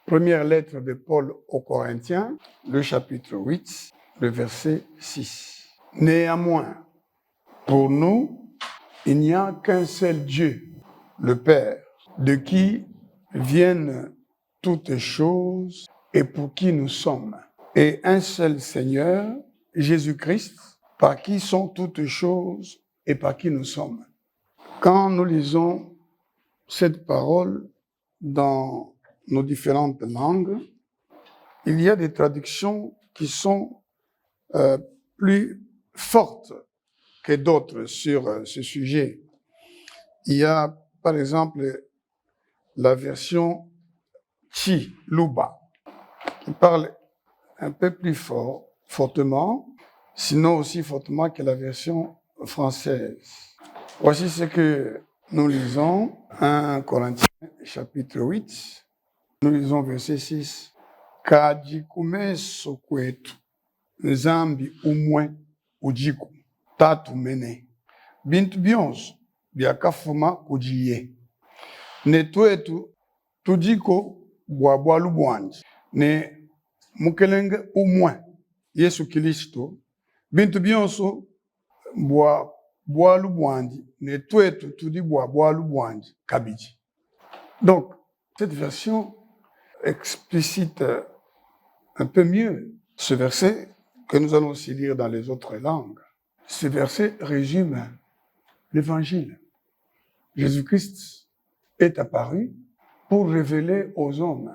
Première lettre de Paul aux Corinthiens, le chapitre 8, le verset 6. Néanmoins, pour nous, il n'y a qu'un seul Dieu, le Père, de qui viennent toutes choses et pour qui nous sommes, et un seul Seigneur, Jésus-Christ, par qui sont toutes choses et par qui nous sommes. Quand nous lisons cette parole dans nos différentes langues, il y a des traductions qui sont plus fortes que d'autres sur ce sujet. Il y a, par exemple, la version Chi, Luba, qui parle un peu plus fortement, sinon aussi fortement que la version française. Voici ce que nous lisons, 1 Corinthiens, chapitre 8, nous lisons verset 6. Kajikume sokwetu, nzambi umwe ujiku, tatu mene. Bintu byonso byakafuma kujiye. Ne twetu tujiko bwabwalu bwanji. Ne mukelenge umwe Yesu Kristo. Bintu byonso bwabwalu bwanji. Ne twetu tudi bwabwalu bwanji kabiji. Donc, cette version explicite un peu mieux ce verset que nous allons aussi lire dans les autres langues. Ce verset résume l'évangile. Jésus-Christ est apparu pour révéler aux hommes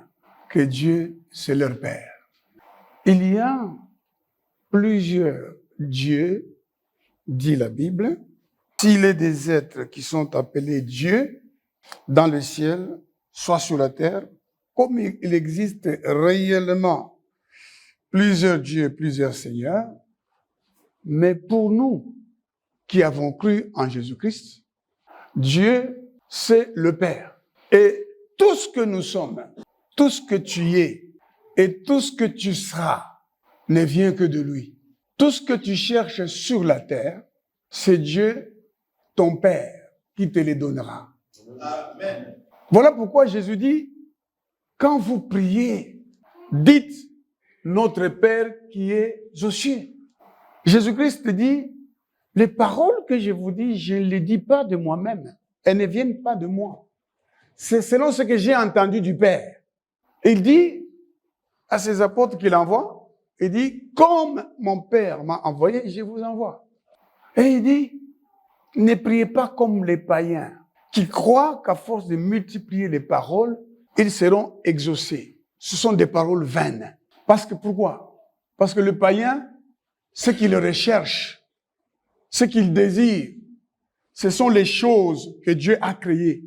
que Dieu, c'est leur Père. Il y a plusieurs dieux, dit la Bible. S'il est des êtres qui sont appelés dieux dans le ciel, soit sur la terre, comme il existe réellement plusieurs dieux, plusieurs seigneurs, mais pour nous qui avons cru en Jésus-Christ, Dieu, c'est le Père. Et tout ce que nous sommes, tout ce que tu es et tout ce que tu seras ne vient que de lui. Tout ce que tu cherches sur la terre, c'est Dieu, ton Père, qui te les donnera. Amen. Voilà pourquoi Jésus dit, quand vous priez, dites notre Père qui est aux cieux. Jésus-Christ dit, les paroles que je vous dis, je ne les dis pas de moi-même. Elles ne viennent pas de moi. C'est selon ce que j'ai entendu du Père. Il dit à ses apôtres qu'il envoie, il dit, comme mon Père m'a envoyé, je vous envoie. Et il dit, ne priez pas comme les païens, qui croient qu'à force de multiplier les paroles, ils seront exaucés. Ce sont des paroles vaines. Parce que pourquoi? Parce que le païen, ce qu'il recherche, ce qu'il désire, ce sont les choses que Dieu a créées.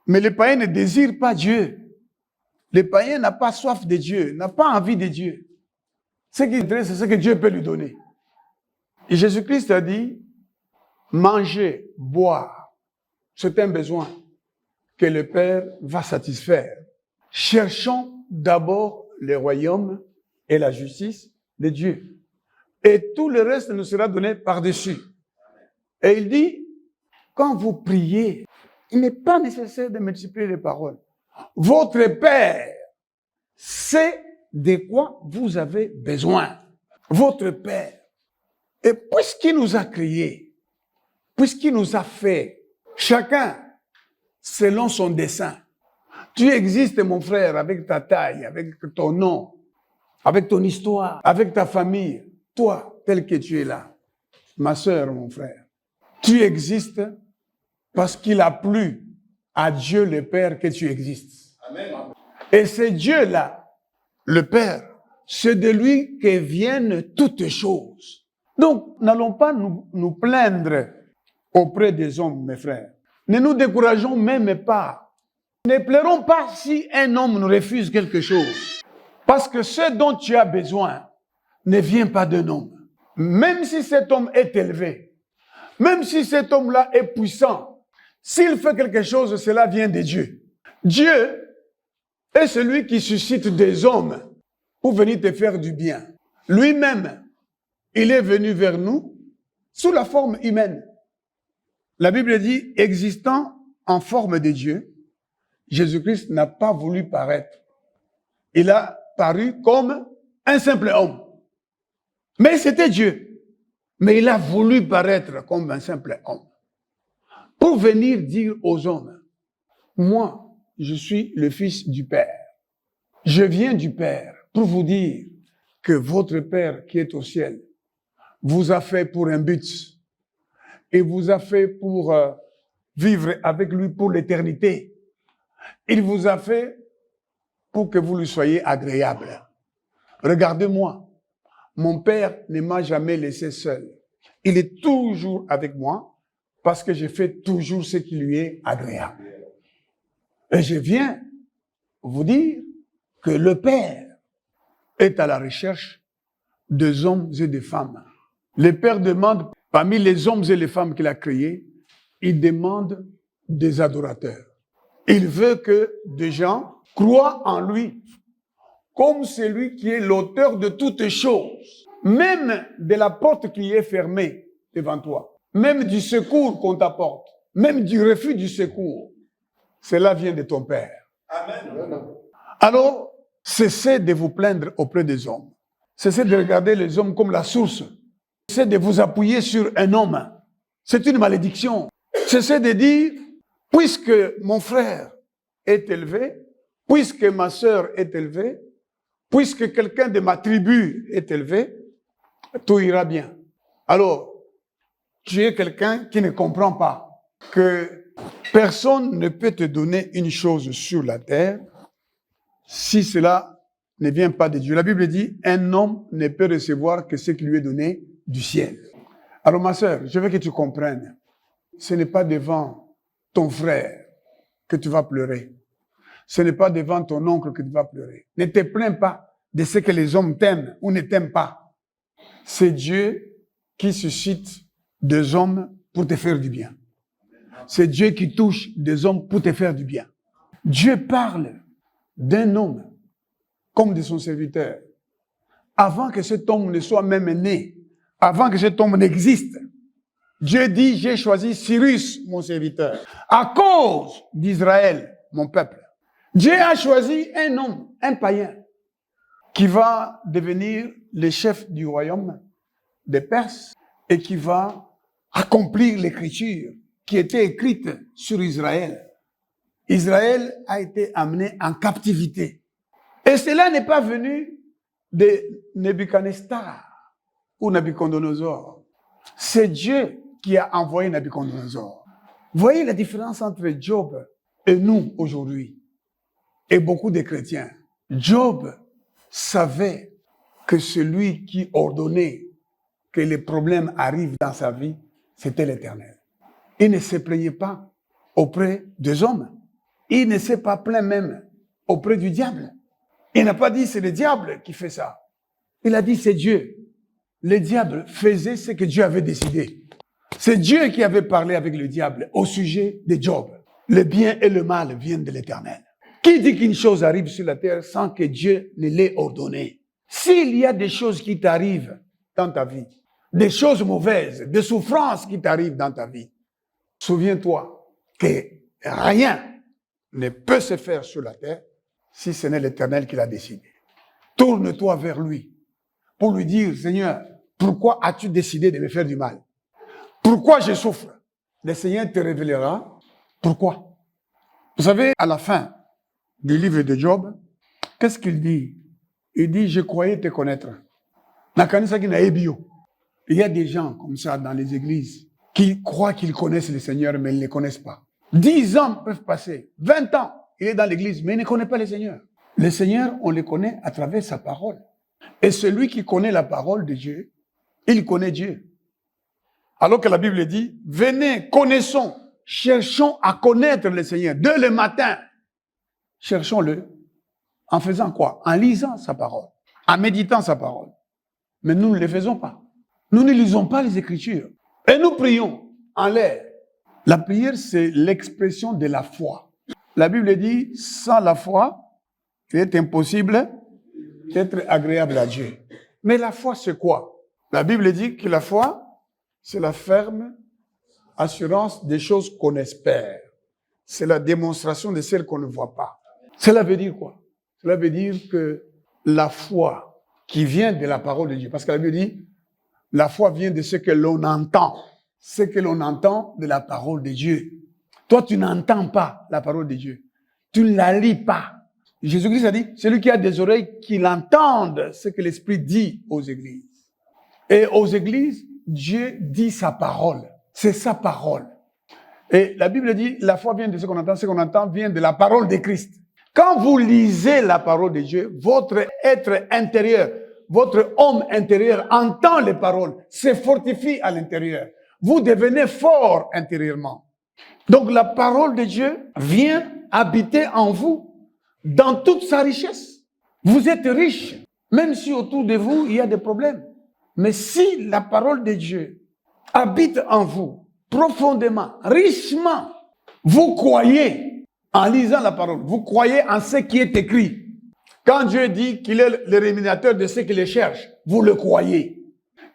Mais le païen ne désire pas Dieu. Le païen n'a pas soif de Dieu, n'a pas envie de Dieu. Ce qui intéresse, c'est ce que Dieu peut lui donner. Et Jésus-Christ a dit, manger, boire, c'est un besoin que le Père va satisfaire. Cherchons d'abord le royaume et la justice de Dieu. Et tout le reste nous sera donné par-dessus. Et il dit, quand vous priez, il n'est pas nécessaire de multiplier les paroles. Votre Père sait de quoi vous avez besoin. Votre Père. Et puisqu'il nous a créés, puisqu'il nous a fait, chacun selon son dessein. Tu existes, mon frère, avec ta taille, avec ton nom, avec ton histoire, avec ta famille. Toi, tel que tu es là. Ma sœur, mon frère. Tu existes parce qu'il a plu à Dieu le Père que tu existes. Amen. Et c'est Dieu-là, le Père, c'est de lui que viennent toutes choses. Donc, n'allons pas nous plaindre auprès des hommes, mes frères. Ne nous décourageons même pas. Ne pleurons pas si un homme nous refuse quelque chose. Parce que ce dont tu as besoin ne vient pas d'un homme. Même si cet homme est élevé, même si cet homme-là est puissant, s'il fait quelque chose, cela vient de Dieu. Dieu est celui qui suscite des hommes pour venir te faire du bien. Lui-même, il est venu vers nous sous la forme humaine. La Bible dit, existant en forme de Dieu, Jésus-Christ n'a pas voulu paraître. il a paru comme un simple homme. Mais c'était Dieu. Mais il a voulu paraître comme un simple homme. Pour venir dire aux hommes, moi, je suis le fils du Père. Je viens du Père pour vous dire que votre Père qui est au ciel vous a fait pour un but et vous a fait pour vivre avec lui pour l'éternité. Il vous a fait pour que vous lui soyez agréable. Regardez-moi, mon Père ne m'a jamais laissé seul. Il est toujours avec moi parce que je fais toujours ce qui lui est agréable. Et je viens vous dire que le Père est à la recherche des hommes et des femmes. Le Père demande, parmi les hommes et les femmes qu'il a créés, il demande des adorateurs. Il veut que des gens croient en lui comme celui qui est l'auteur de toutes choses, même de la porte qui est fermée devant toi, même du secours qu'on t'apporte, même du refus du secours. Cela vient de ton Père. Amen. Alors, cessez de vous plaindre auprès des hommes. Cessez de regarder les hommes comme la source. Cessez de vous appuyer sur un homme. C'est une malédiction. Cessez de dire, puisque mon frère est élevé, puisque ma sœur est élevée, puisque quelqu'un de ma tribu est élevé, tout ira bien. Alors, tu es quelqu'un qui ne comprend pas que personne ne peut te donner une chose sur la terre si cela ne vient pas de Dieu. La Bible dit, un homme ne peut recevoir que ce qui lui est donné du ciel. Alors ma sœur, je veux que tu comprennes, ce n'est pas devant ton frère que tu vas pleurer. Ce n'est pas devant ton oncle que tu vas pleurer. Ne te plains pas de ce que les hommes t'aiment ou ne t'aiment pas. C'est Dieu qui suscite des hommes pour te faire du bien. C'est Dieu qui touche des hommes pour te faire du bien. Dieu parle d'un homme comme de son serviteur. Avant que cet homme ne soit même né, avant que cet homme n'existe, Dieu dit, j'ai choisi Cyrus, mon serviteur, à cause d'Israël, mon peuple. Dieu a choisi un homme, un païen, qui va devenir le chef du royaume des Perses et qui va accomplir l'écriture qui était écrite sur Israël. Israël a été amené en captivité. Et cela n'est pas venu de Nebuchadnezzar ou Nabuchodonosor. C'est Dieu qui a envoyé Nabuchodonosor. Voyez la différence entre Job et nous aujourd'hui, et beaucoup de chrétiens. Job savait que celui qui ordonnait que les problèmes arrivent dans sa vie, c'était l'Éternel. Il ne se plaignait pas auprès des hommes. Il ne s'est pas plaint même auprès du diable. Il n'a pas dit c'est le diable qui fait ça. Il a dit c'est Dieu. Le diable faisait ce que Dieu avait décidé. C'est Dieu qui avait parlé avec le diable au sujet de Job. Le bien et le mal viennent de l'Éternel. Qui dit qu'une chose arrive sur la terre sans que Dieu ne l'ait ordonné? S'il y a des choses qui t'arrivent dans ta vie, des choses mauvaises, des souffrances qui t'arrivent dans ta vie, souviens-toi que rien ne peut se faire sur la terre si ce n'est l'Éternel qui l'a décidé. Tourne-toi vers lui pour lui dire, Seigneur, pourquoi as-tu décidé de me faire du mal? Pourquoi je souffre? Le Seigneur te révélera pourquoi. Vous savez, à la fin du livre de Job, qu'est-ce qu'il dit? Il dit, je croyais te connaître. Il y a des gens comme ça dans les églises qui croient qu'ils connaissent le Seigneur, mais ils ne le connaissent pas. 10 ans peuvent passer, 20 ans, il est dans l'église, mais il ne connaît pas le Seigneur. Le Seigneur, on le connaît à travers sa parole. Et celui qui connaît la parole de Dieu, il connaît Dieu. Alors que la Bible dit, venez, connaissons, cherchons à connaître le Seigneur. Dès le matin, cherchons-le. En faisant quoi? En lisant sa parole, en méditant sa parole. Mais nous ne le faisons pas. Nous ne lisons pas les Écritures. Et nous prions en l'air. La prière, c'est l'expression de la foi. La Bible dit, sans la foi, il est impossible d'être agréable à Dieu. Mais la foi, c'est quoi? La Bible dit que la foi, c'est la ferme assurance des choses qu'on espère. C'est la démonstration de celles qu'on ne voit pas. Cela veut dire quoi? Cela veut dire que la foi qui vient de la parole de Dieu, parce que la Bible dit, la foi vient de ce que l'on entend. Ce que l'on entend de la parole de Dieu. Toi, tu n'entends pas la parole de Dieu. Tu ne la lis pas. Jésus-Christ a dit, celui qui a des oreilles, qu'il entende ce que l'Esprit dit aux églises. Et aux églises, Dieu dit sa parole. C'est sa parole. Et la Bible dit, la foi vient de ce qu'on entend vient de la parole de Christ. Quand vous lisez la parole de Dieu, votre être intérieur, votre homme intérieur entend les paroles, se fortifie à l'intérieur. Vous devenez fort intérieurement. Donc la parole de Dieu vient habiter en vous dans toute sa richesse. Vous êtes riche, même si autour de vous, il y a des problèmes. Mais si la parole de Dieu habite en vous profondément, richement, vous croyez en lisant la parole, vous croyez en ce qui est écrit. Quand Dieu dit qu'il est le rémunérateur de ceux qui le cherchent, vous le croyez.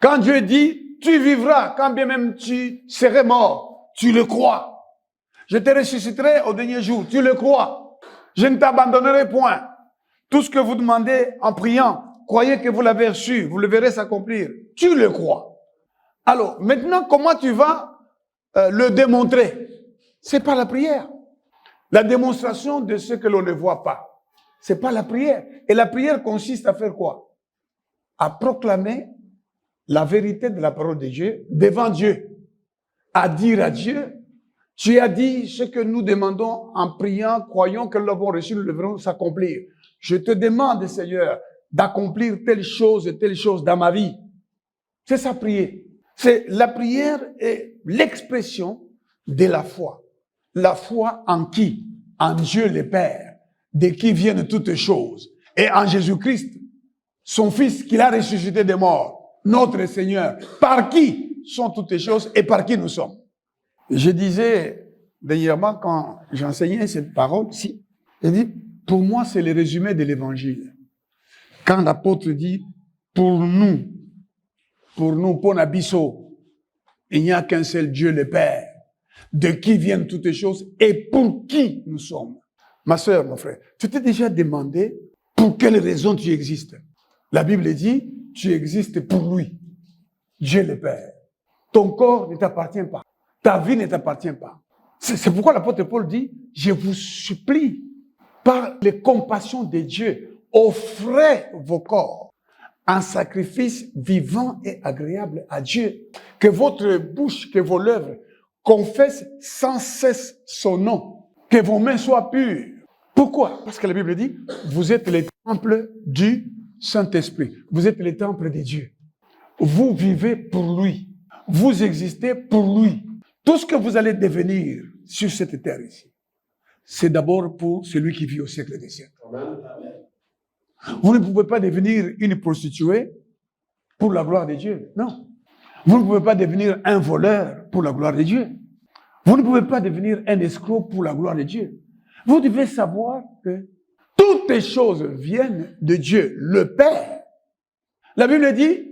Quand Dieu dit, tu vivras, quand bien même tu serais mort, tu le crois. Je te ressusciterai au dernier jour, tu le crois. Je ne t'abandonnerai point. Tout ce que vous demandez en priant, croyez que vous l'avez reçu, vous le verrez s'accomplir. Tu le crois. Alors, maintenant, comment tu vas le démontrer? C'est par la prière. La démonstration de ce que l'on ne voit pas. C'est pas la prière. Et la prière consiste à faire quoi? À proclamer la vérité de la parole de Dieu devant Dieu. À dire à Dieu, tu as dit ce que nous demandons en priant, croyons que nous l'avons reçu, nous le verrons s'accomplir. Je te demande, Seigneur, d'accomplir telle chose dans ma vie. C'est ça, prier. C'est la prière est l'expression de la foi. La foi en qui? En Dieu le Père, de qui viennent toutes choses. Et en Jésus-Christ, son Fils qu'il a ressuscité des morts, notre Seigneur, par qui sont toutes choses et par qui nous sommes. Je disais dernièrement quand j'enseignais cette parole, si, j'ai dit, pour moi c'est le résumé de l'évangile. Quand l'apôtre dit, pour nous, pour Nabiso, il n'y a qu'un seul Dieu le Père, de qui viennent toutes choses et pour qui nous sommes. Ma sœur, mon frère, tu t'es déjà demandé pour quelle raison tu existes? La Bible dit, tu existes pour lui, Dieu le Père. Ton corps ne t'appartient pas. Ta vie ne t'appartient pas. C'est pourquoi l'apôtre Paul dit, je vous supplie, par les compassions de Dieu, offrez vos corps en sacrifice vivant et agréable à Dieu. Que votre bouche, que vos lèvres confessent sans cesse son nom. Que vos mains soient pures. Pourquoi? Parce que la Bible dit, vous êtes les temples du Saint-Esprit. Vous êtes les temples de Dieu. Vous vivez pour lui. Vous existez pour lui. Tout ce que vous allez devenir sur cette terre ici, c'est d'abord pour celui qui vit au siècle des siècles. Vous ne pouvez pas devenir une prostituée pour la gloire de Dieu. Non. Vous ne pouvez pas devenir un voleur pour la gloire de Dieu. Vous ne pouvez pas devenir un escroc pour la gloire de Dieu. Vous devez savoir que toutes les choses viennent de Dieu, le Père. La Bible dit,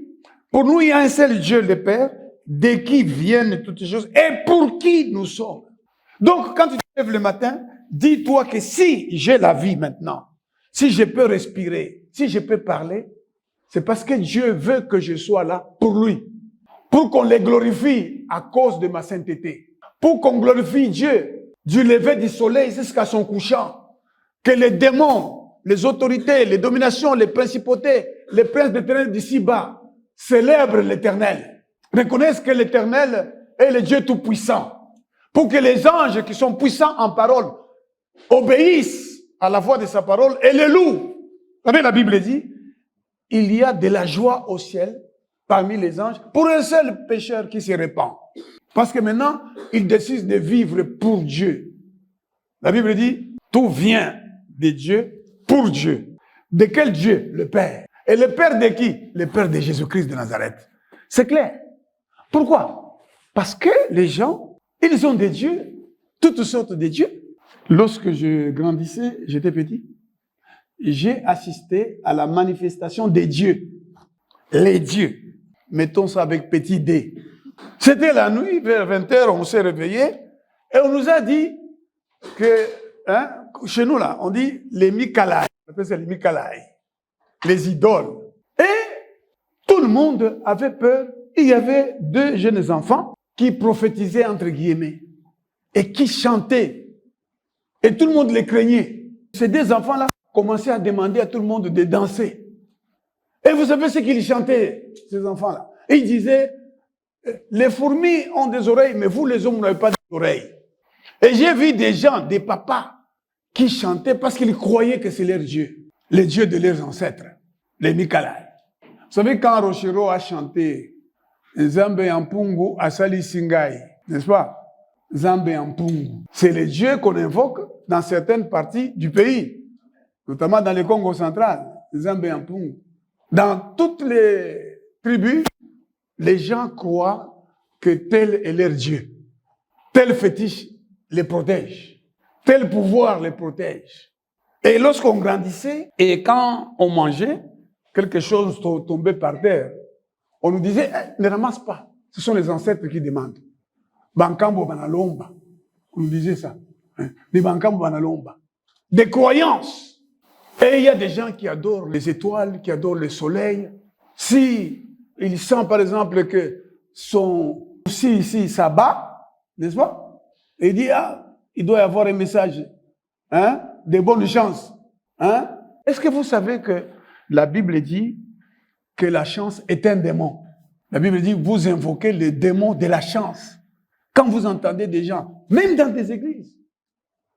pour nous, il y a un seul Dieu, le Père, de qui viennent toutes les choses et pour qui nous sommes. Donc, quand tu te lèves le matin, dis-toi que si j'ai la vie maintenant, si je peux respirer, si je peux parler, c'est parce que Dieu veut que je sois là pour lui. Pour qu'on le glorifie à cause de ma sainteté. Pour qu'on glorifie Dieu du lever du soleil jusqu'à son couchant. Que les démons, les autorités, les dominations, les principautés, les princes d'éternel d'ici-bas célèbrent l'Éternel. Reconnaissent que l'Éternel est le Dieu tout-puissant. Pour que les anges qui sont puissants en parole obéissent à la voix de sa parole et le louent. Vous savez, la Bible dit, il y a de la joie au ciel parmi les anges pour un seul pécheur qui se répand. Parce que maintenant, il décide de vivre pour Dieu. La Bible dit, tout vient de Dieu pour Dieu. De quel Dieu? Le Père. Et le Père de qui? Le Père de Jésus-Christ de Nazareth. C'est clair. Pourquoi? Parce que les gens, ils ont des dieux, toutes sortes de dieux. Lorsque je grandissais, j'étais petit, j'ai assisté à la manifestation des dieux. Les dieux. Mettons ça avec petit d. C'était la nuit, vers 20h, on s'est réveillé et on nous a dit que, chez nous là, on dit les Mikalai. On appelle ça les Mikalai, les idoles. Et tout le monde avait peur. Il y avait 2 jeunes enfants qui prophétisaient entre guillemets et qui chantaient. Et tout le monde les craignait. Ces 2 enfants-là commençaient à demander à tout le monde de danser. Et vous savez ce qu'ils chantaient, ces enfants-là? Ils disaient, les fourmis ont des oreilles, mais vous les hommes n'avez pas d'oreilles. Et j'ai vu des gens, des papas, qui chantaient parce qu'ils croyaient que c'est leur Dieu, le Dieu de leurs ancêtres, les Mikalai. Vous savez, quand Rochero a chanté Zambe Ampungu Asali Singai, n'est-ce pas? Zambe Ampungu. C'est le Dieu qu'on invoque dans certaines parties du pays, notamment dans le Congo central, Zambe Ampungu. Dans toutes les tribus, les gens croient que tel est leur Dieu. Tel fétiche les protège. Tel pouvoir les protège. Et lorsqu'on grandissait, et quand on mangeait, quelque chose tombait par terre, on nous disait, ne ramasse pas. Ce sont les ancêtres qui demandent. Bankambo banalomba. On nous disait ça. Les bankambo banalomba. Des croyances. Et il y a des gens qui adorent les étoiles, qui adorent le soleil. Si il sent par exemple que si ça bat, n'est-ce pas? Et il dit, il doit y avoir un message, de bonnes chances. Est-ce que vous savez que la Bible dit que la chance est un démon? La Bible dit, vous invoquez le démon de la chance. Quand vous entendez des gens, même dans des églises,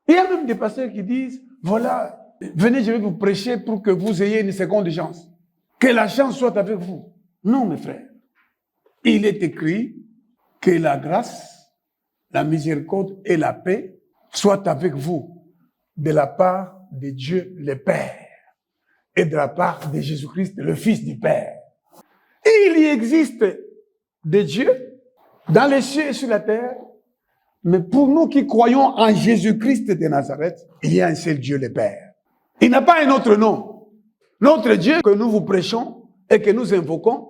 il y a même des pasteurs qui disent, voilà, venez, je vais vous prêcher pour que vous ayez une seconde chance. Que la chance soit avec vous. Non, mes frères. Il est écrit que la grâce, la miséricorde et la paix soient avec vous de la part de Dieu le Père et de la part de Jésus-Christ, le Fils du Père. Il y existe des dieux dans les cieux et sur la terre, mais pour nous qui croyons en Jésus-Christ de Nazareth, il y a un seul Dieu le Père. Il n'a pas un autre nom. Notre Dieu que nous vous prêchons et que nous invoquons,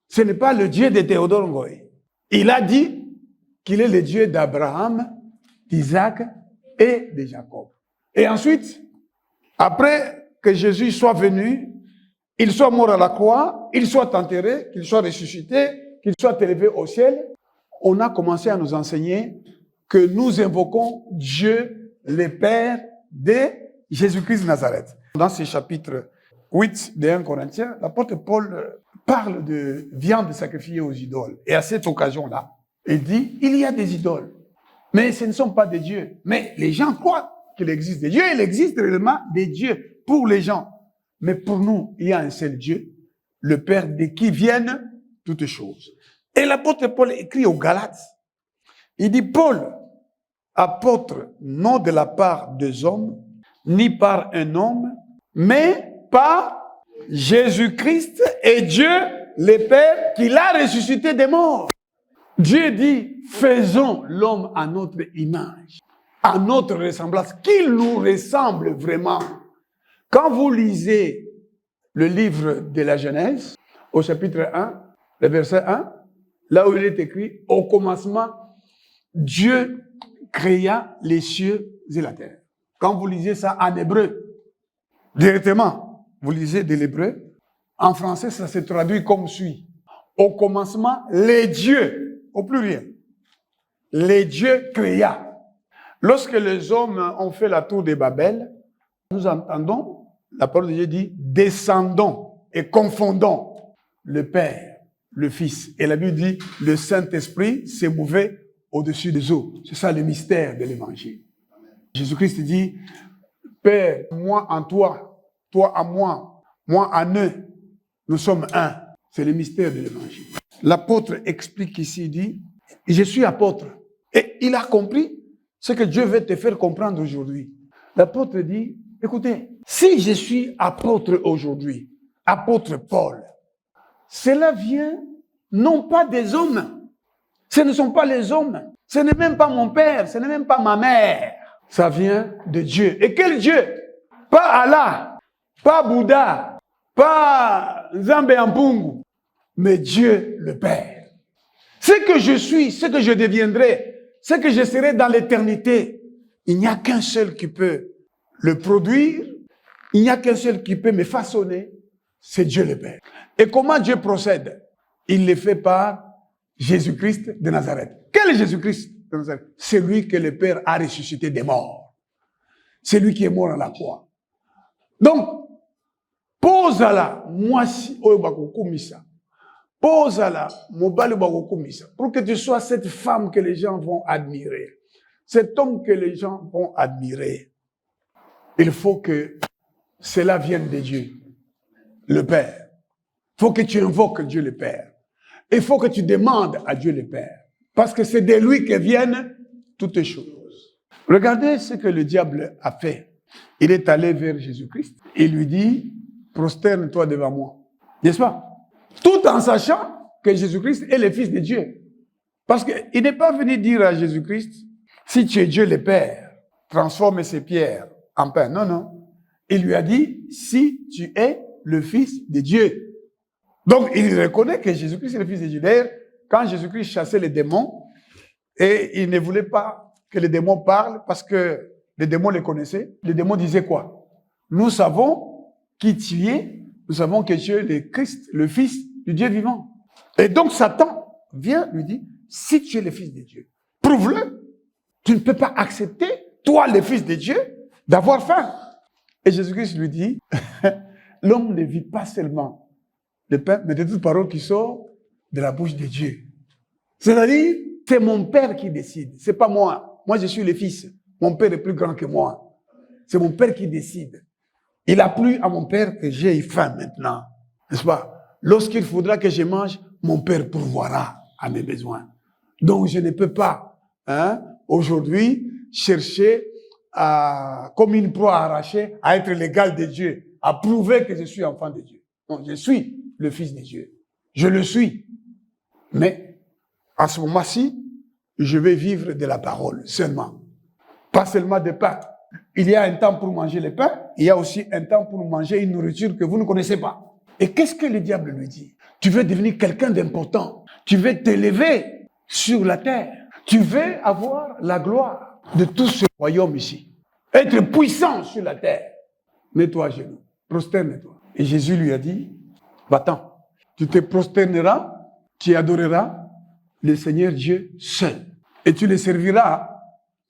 ce n'est pas le Dieu de Théodore Ngoï. Il a dit qu'il est le Dieu d'Abraham, d'Isaac et de Jacob. Et ensuite, après que Jésus soit venu, il soit mort à la croix, il soit enterré, qu'il soit ressuscité, qu'il soit élevé au ciel, on a commencé à nous enseigner que nous invoquons Dieu, le Père de Jésus-Christ de Nazareth. Dans ce chapitre 8 de 1 Corinthiens, l'apôtre Paul parle de viande sacrifiée aux idoles. Et à cette occasion-là, il dit, il y a des idoles, mais ce ne sont pas des dieux. Mais les gens croient qu'il existe des dieux. Il existe réellement des dieux pour les gens. Mais pour nous, il y a un seul Dieu, le Père de qui viennent toutes choses. Et l'apôtre Paul écrit aux Galates, il dit, Paul, apôtre, non de la part des hommes, ni par un homme, mais par Jésus-Christ et Dieu, le Père, qui l'a ressuscité des morts. Dieu dit, faisons l'homme à notre image, à notre ressemblance, qu'il nous ressemble vraiment. Quand vous lisez le livre de la Genèse, au chapitre 1, le verset 1, là où il est écrit, au commencement, Dieu créa les cieux et la terre. Quand vous lisez ça en hébreu, directement, vous lisez de l'hébreu, en français, ça se traduit comme suit. Au commencement, les dieux, au pluriel, les dieux créa. Lorsque les hommes ont fait la tour de Babel, nous entendons, la parole de Dieu dit, descendons et confondons le Père, le Fils. Et la Bible dit, le Saint-Esprit s'est mouvé au-dessus des eaux. C'est ça le mystère de l'Évangile. Jésus-Christ dit, Père, moi en toi, toi en moi en eux, nous sommes un. C'est le mystère de l'Évangile. L'apôtre explique ici, il dit, je suis apôtre. Et il a compris ce que Dieu veut te faire comprendre aujourd'hui. L'apôtre dit, écoutez, si je suis apôtre aujourd'hui, apôtre Paul, cela vient non pas des hommes. Ce ne sont pas les hommes. Ce n'est même pas mon père, ce n'est même pas ma mère. Ça vient de Dieu. Et quel Dieu? Pas Allah, pas Bouddha, pas Nzambe Ampungu, mais Dieu le Père. Ce que je suis, ce que je deviendrai, ce que je serai dans l'éternité, il n'y a qu'un seul qui peut le produire Il n'y a qu'un seul qui peut me façonner, c'est Dieu le Père. Et comment Dieu procède? Il le fait par Jésus-Christ de Nazareth. Quel est Jésus-Christ de Nazareth? C'est lui que le Père a ressuscité des morts. C'est lui qui est mort à la croix. Donc, pose-la, moi si, pose-la, pour que tu sois cette femme que les gens vont admirer. Cet homme que les gens vont admirer. Il faut que cela vienne de Dieu, le Père. Il faut que tu invoques Dieu le Père. Il faut que tu demandes à Dieu le Père. Parce que c'est de lui que viennent toutes choses. Regardez ce que le diable a fait. Il est allé vers Jésus-Christ. Il lui dit, prosterne-toi devant moi. N'est-ce pas? Tout en sachant que Jésus-Christ est le Fils de Dieu. Parce qu'il n'est pas venu dire à Jésus-Christ, si tu es Dieu le Père, transforme ces pierres en pain. Non, non. Il lui a dit, si tu es le Fils de Dieu. Donc, il reconnaît que Jésus-Christ est le Fils de Dieu. D'ailleurs, quand Jésus-Christ chassait les démons, et il ne voulait pas que les démons parlent parce que les démons les connaissaient, les démons disaient quoi? Nous savons qui tu es, nous savons que tu es le Christ, le Fils du Dieu vivant. Et donc, Satan vient lui dire, si tu es le Fils de Dieu, prouve-le. Tu ne peux pas accepter, toi, le Fils de Dieu, d'avoir faim. Et Jésus-Christ lui dit, l'homme ne vit pas seulement de pain, mais de toute parole qui sort de la bouche de Dieu. C'est-à-dire, c'est mon Père qui décide, c'est pas moi. Moi, je suis le Fils. Mon Père est plus grand que moi. C'est mon Père qui décide. Il a plu à mon Père que j'ai faim maintenant. N'est-ce pas? Lorsqu'il faudra que je mange, mon Père pourvoira à mes besoins. Donc, je ne peux pas, aujourd'hui, chercher comme une proie arrachée, à être l'égal de Dieu, à prouver que je suis enfant de Dieu. Non, je suis le Fils de Dieu. Je le suis. Mais, à ce moment-ci, je vais vivre de la parole seulement. Pas seulement de pain. Il y a un temps pour manger le pain, il y a aussi un temps pour manger une nourriture que vous ne connaissez pas. Et qu'est-ce que le diable lui dit? Tu veux devenir quelqu'un d'important. Tu veux t'élever sur la terre. Tu veux avoir la gloire de tout ce royaume ici. Être puissant sur la terre. Mets-toi à genoux. Prosterne-toi. Et Jésus lui a dit, va-t'en. Tu te prosterneras, tu adoreras le Seigneur Dieu seul. Et tu le serviras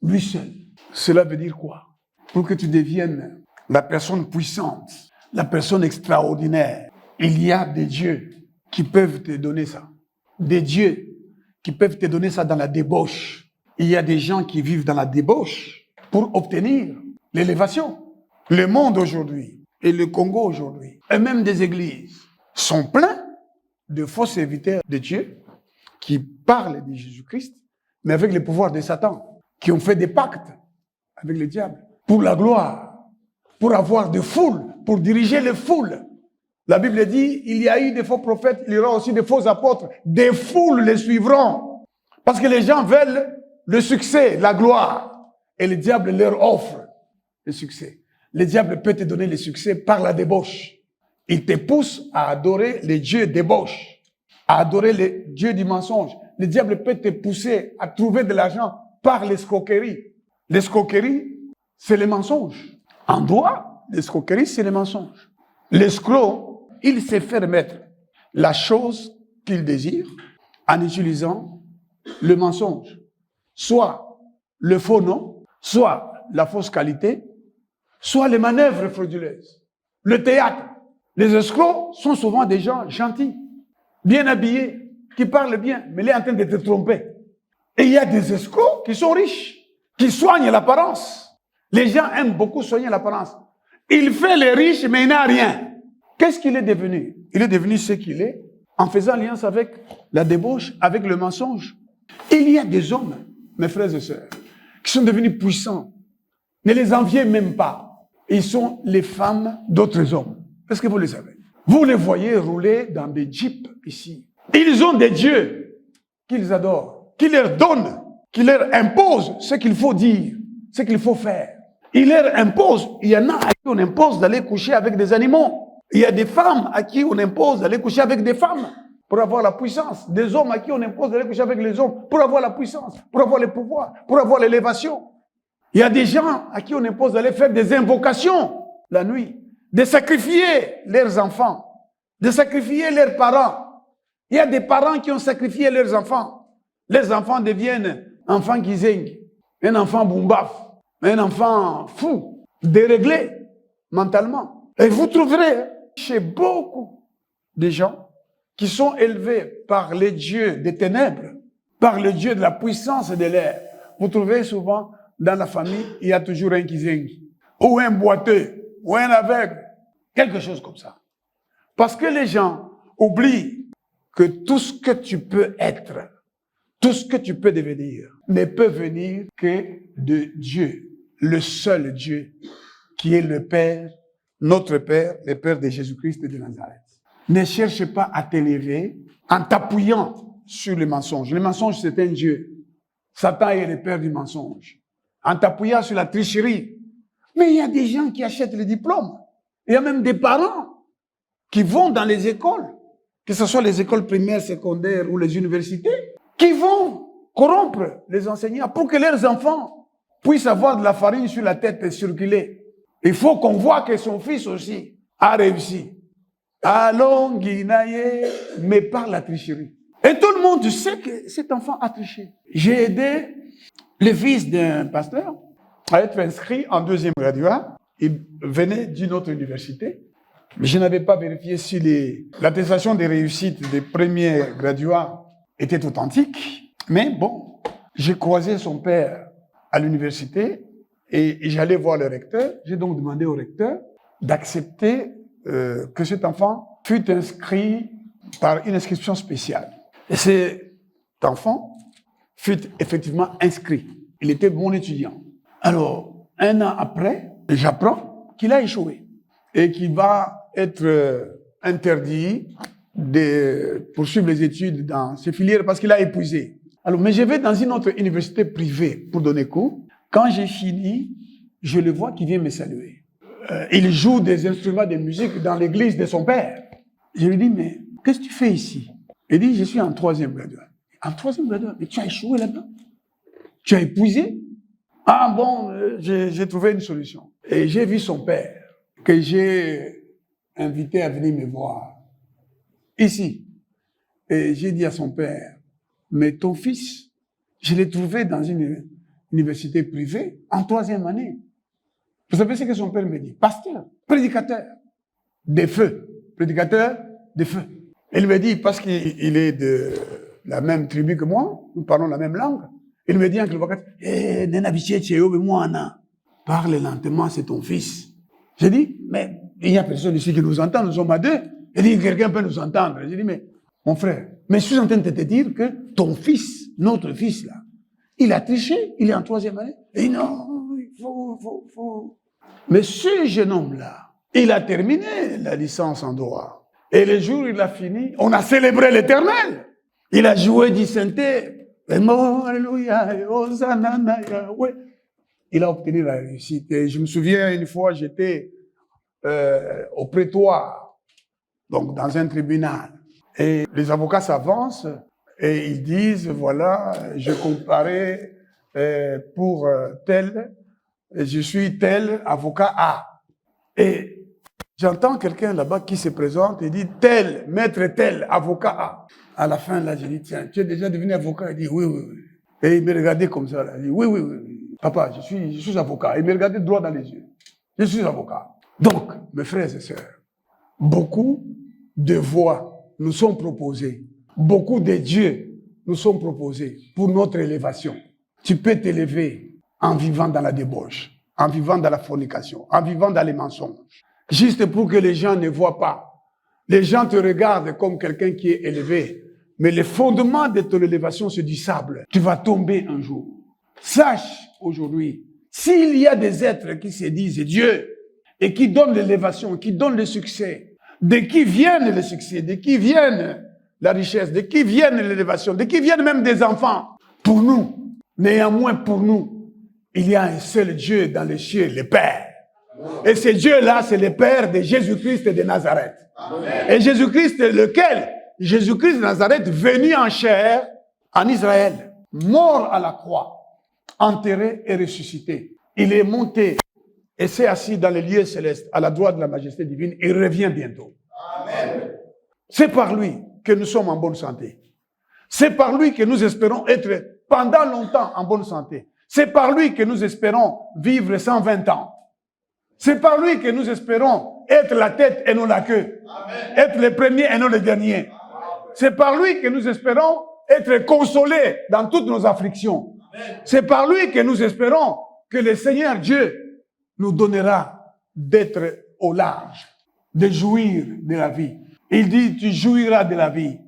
lui seul. Cela veut dire quoi? Pour que tu deviennes la personne puissante, la personne extraordinaire, il y a des dieux qui peuvent te donner ça. Des dieux qui peuvent te donner ça dans la débauche. Il y a des gens qui vivent dans la débauche pour obtenir l'élévation. Le monde aujourd'hui et le Congo aujourd'hui, et même des églises, sont pleins de faux serviteurs de Dieu qui parlent de Jésus-Christ, mais avec le pouvoir de Satan, qui ont fait des pactes avec le diable pour la gloire, pour avoir des foules, pour diriger les foules. La Bible dit, il y a eu des faux prophètes, il y aura aussi des faux apôtres. Des foules les suivront. Parce que les gens veulent le succès, la gloire. Et le diable leur offre le succès. Le diable peut te donner le succès par la débauche. Il te pousse à adorer les dieux débauche, à adorer les dieux du mensonge. Le diable peut te pousser à trouver de l'argent par l'escroquerie. L'escroquerie, c'est le mensonge. En droit, l'escroquerie, c'est le mensonge. L'escroc, il sait faire mettre la chose qu'il désire en utilisant le mensonge. Soit le faux nom, soit la fausse qualité, soit les manœuvres frauduleuses. Le théâtre. Les escrocs sont souvent des gens gentils, bien habillés, qui parlent bien, mais il est en train de te tromper. Et il y a des escrocs qui sont riches, qui soignent l'apparence. Les gens aiment beaucoup soigner l'apparence. Il fait les riches, mais il n'a rien. Qu'est-ce qu'il est devenu? Il est devenu ce qu'il est en faisant alliance avec la débauche, avec le mensonge. Il y a des hommes, mes frères et sœurs, qui sont devenus puissants. Ne les enviez même pas. Ils sont les femmes d'autres hommes. Est-ce que vous le savez? Vous les voyez rouler dans des jeeps ici. Ils ont des dieux qu'ils adorent, qui leur donnent, qui leur imposent ce qu'il faut dire, ce qu'il faut faire. Ils leur imposent. Il y en a à qui on impose d'aller coucher avec des animaux. Il y a des femmes à qui on impose d'aller coucher avec des femmes pour avoir la puissance. Des hommes à qui on impose d'aller coucher avec les hommes pour avoir la puissance, pour avoir le pouvoir, pour avoir l'élévation. Il y a des gens à qui on impose d'aller faire des invocations la nuit. de sacrifier leurs enfants, de sacrifier leurs parents. Il y a des parents qui ont sacrifié leurs enfants. Les enfants deviennent enfants qui zinguent, un enfant boumbaf, un enfant fou, déréglé mentalement. Et vous trouverez chez beaucoup de gens qui sont élevés par les dieux des ténèbres, par le dieu de la puissance et de l'air. Vous trouvez souvent dans la famille, il y a toujours un qui zingue, ou un boiteux, ou un aveugle, quelque chose comme ça. Parce que les gens oublient que tout ce que tu peux être, tout ce que tu peux devenir, ne peut venir que de Dieu, le seul Dieu, qui est le Père, notre Père, le Père de Jésus-Christ de Nazareth. Ne cherche pas à t'élever en t'appuyant sur le mensonge. Le mensonge, c'est un Dieu. Satan est le père du mensonge. En t'appuyant sur la tricherie. Mais il y a des gens qui achètent les diplômes. Il y a même des parents qui vont dans les écoles, que ce soit les écoles primaires, secondaires ou les universités, qui vont corrompre les enseignants pour que leurs enfants puissent avoir de la farine sur la tête et circuler. Il faut qu'on voit que son fils aussi a réussi. Allons, Guinaye, mais par la tricherie. Et tout le monde sait que cet enfant a triché. J'ai aidé le fils d'un pasteur à être inscrit en deuxième graduat. Il venait d'une autre université. Mais je n'avais pas vérifié si l'attestation de réussite des premiers graduats était authentique. Mais bon, j'ai croisé son père à l'université et j'allais voir le recteur. J'ai donc demandé au recteur d'accepter que cet enfant fût inscrit par une inscription spéciale. Et cet enfant fut effectivement inscrit. Il était mon étudiant. Alors, un an après, j'apprends qu'il a échoué et qu'il va être interdit de poursuivre les études dans ces filières parce qu'il a épuisé. Alors, mais je vais dans une autre université privée pour donner cours. Quand j'ai fini, je le vois qui vient me saluer. Il joue des instruments de musique dans l'église de son père. Je lui dis, mais qu'est-ce que tu fais ici? Il dit, je suis en troisième graduat. En troisième graduat? Mais tu as échoué là-dedans? Tu as épuisé? Ah bon, j'ai trouvé une solution. Et j'ai vu son père, que j'ai invité à venir me voir, ici. Et j'ai dit à son père, mais ton fils, je l'ai trouvé dans une université privée en troisième année. Vous savez ce que son père me dit? Pasteur, prédicateur des feux, prédicateur des feux. Il me dit, parce qu'il est de la même tribu que moi, nous parlons la même langue, il me dit en Kilwakat, parle lentement, c'est ton fils. J'ai dit, mais il n'y a personne ici qui nous entend, nous sommes à deux. Il dit, quelqu'un peut nous entendre. J'ai dit, mais mon frère, mais je suis en train de te dire que ton fils, notre fils là, il a triché, il est en troisième année. Et non, il faut. Mais ce jeune homme-là, il a terminé la licence en droit. Et le jour où il a fini, on a célébré l'Éternel. Il a joué du synthé. Alléluia, Hosanna, Yahweh. Il a obtenu la réussite. Et je me souviens, une fois, j'étais au prétoire, donc dans un tribunal. Et les avocats s'avancent et ils disent, voilà, je comparais pour tel, je suis tel avocat A. Et j'entends quelqu'un là-bas qui se présente et dit, tel, maître tel, avocat A. À la fin, là, j'ai dit, tiens, tu es déjà devenu avocat? Il dit, oui. Et il me regardait comme ça, là. Il dit, oui. Papa, je suis avocat. Il me regardait droit dans les yeux. Je suis avocat. Donc, mes frères et sœurs, beaucoup de voies nous sont proposées. Beaucoup de dieux nous sont proposés pour notre élévation. Tu peux t'élever en vivant dans la débauche, en vivant dans la fornication, en vivant dans les mensonges. Juste pour que les gens ne voient pas. Les gens te regardent comme quelqu'un qui est élevé. Mais le fondement de ton élévation, c'est du sable. Tu vas tomber un jour. Sache aujourd'hui, s'il y a des êtres qui se disent Dieu et qui donnent l'élévation, qui donnent le succès, de qui viennent le succès, de qui viennent la richesse, de qui viennent l'élévation, de qui viennent même des enfants, pour nous, néanmoins pour nous, il y a un seul Dieu dans les cieux, le Père. Et ce Dieu-là, c'est le Père de Jésus-Christ de Nazareth. Amen. Et Jésus-Christ, lequel? Jésus-Christ de Nazareth, venu en chair en Israël, mort à la croix, enterré et ressuscité. Il est monté et s'est assis dans les lieux célestes, à la droite de la majesté divine, et revient bientôt. Amen. C'est par lui que nous sommes en bonne santé. C'est par lui que nous espérons être pendant longtemps en bonne santé. C'est par lui que nous espérons vivre 120 ans. C'est par lui que nous espérons être la tête et non la queue. Amen. Être les premiers et non les derniers. Amen. C'est par lui que nous espérons être consolés dans toutes nos afflictions. Amen. C'est par lui que nous espérons que le Seigneur Dieu nous donnera d'être au large, de jouir de la vie. Il dit, tu jouiras de la vie.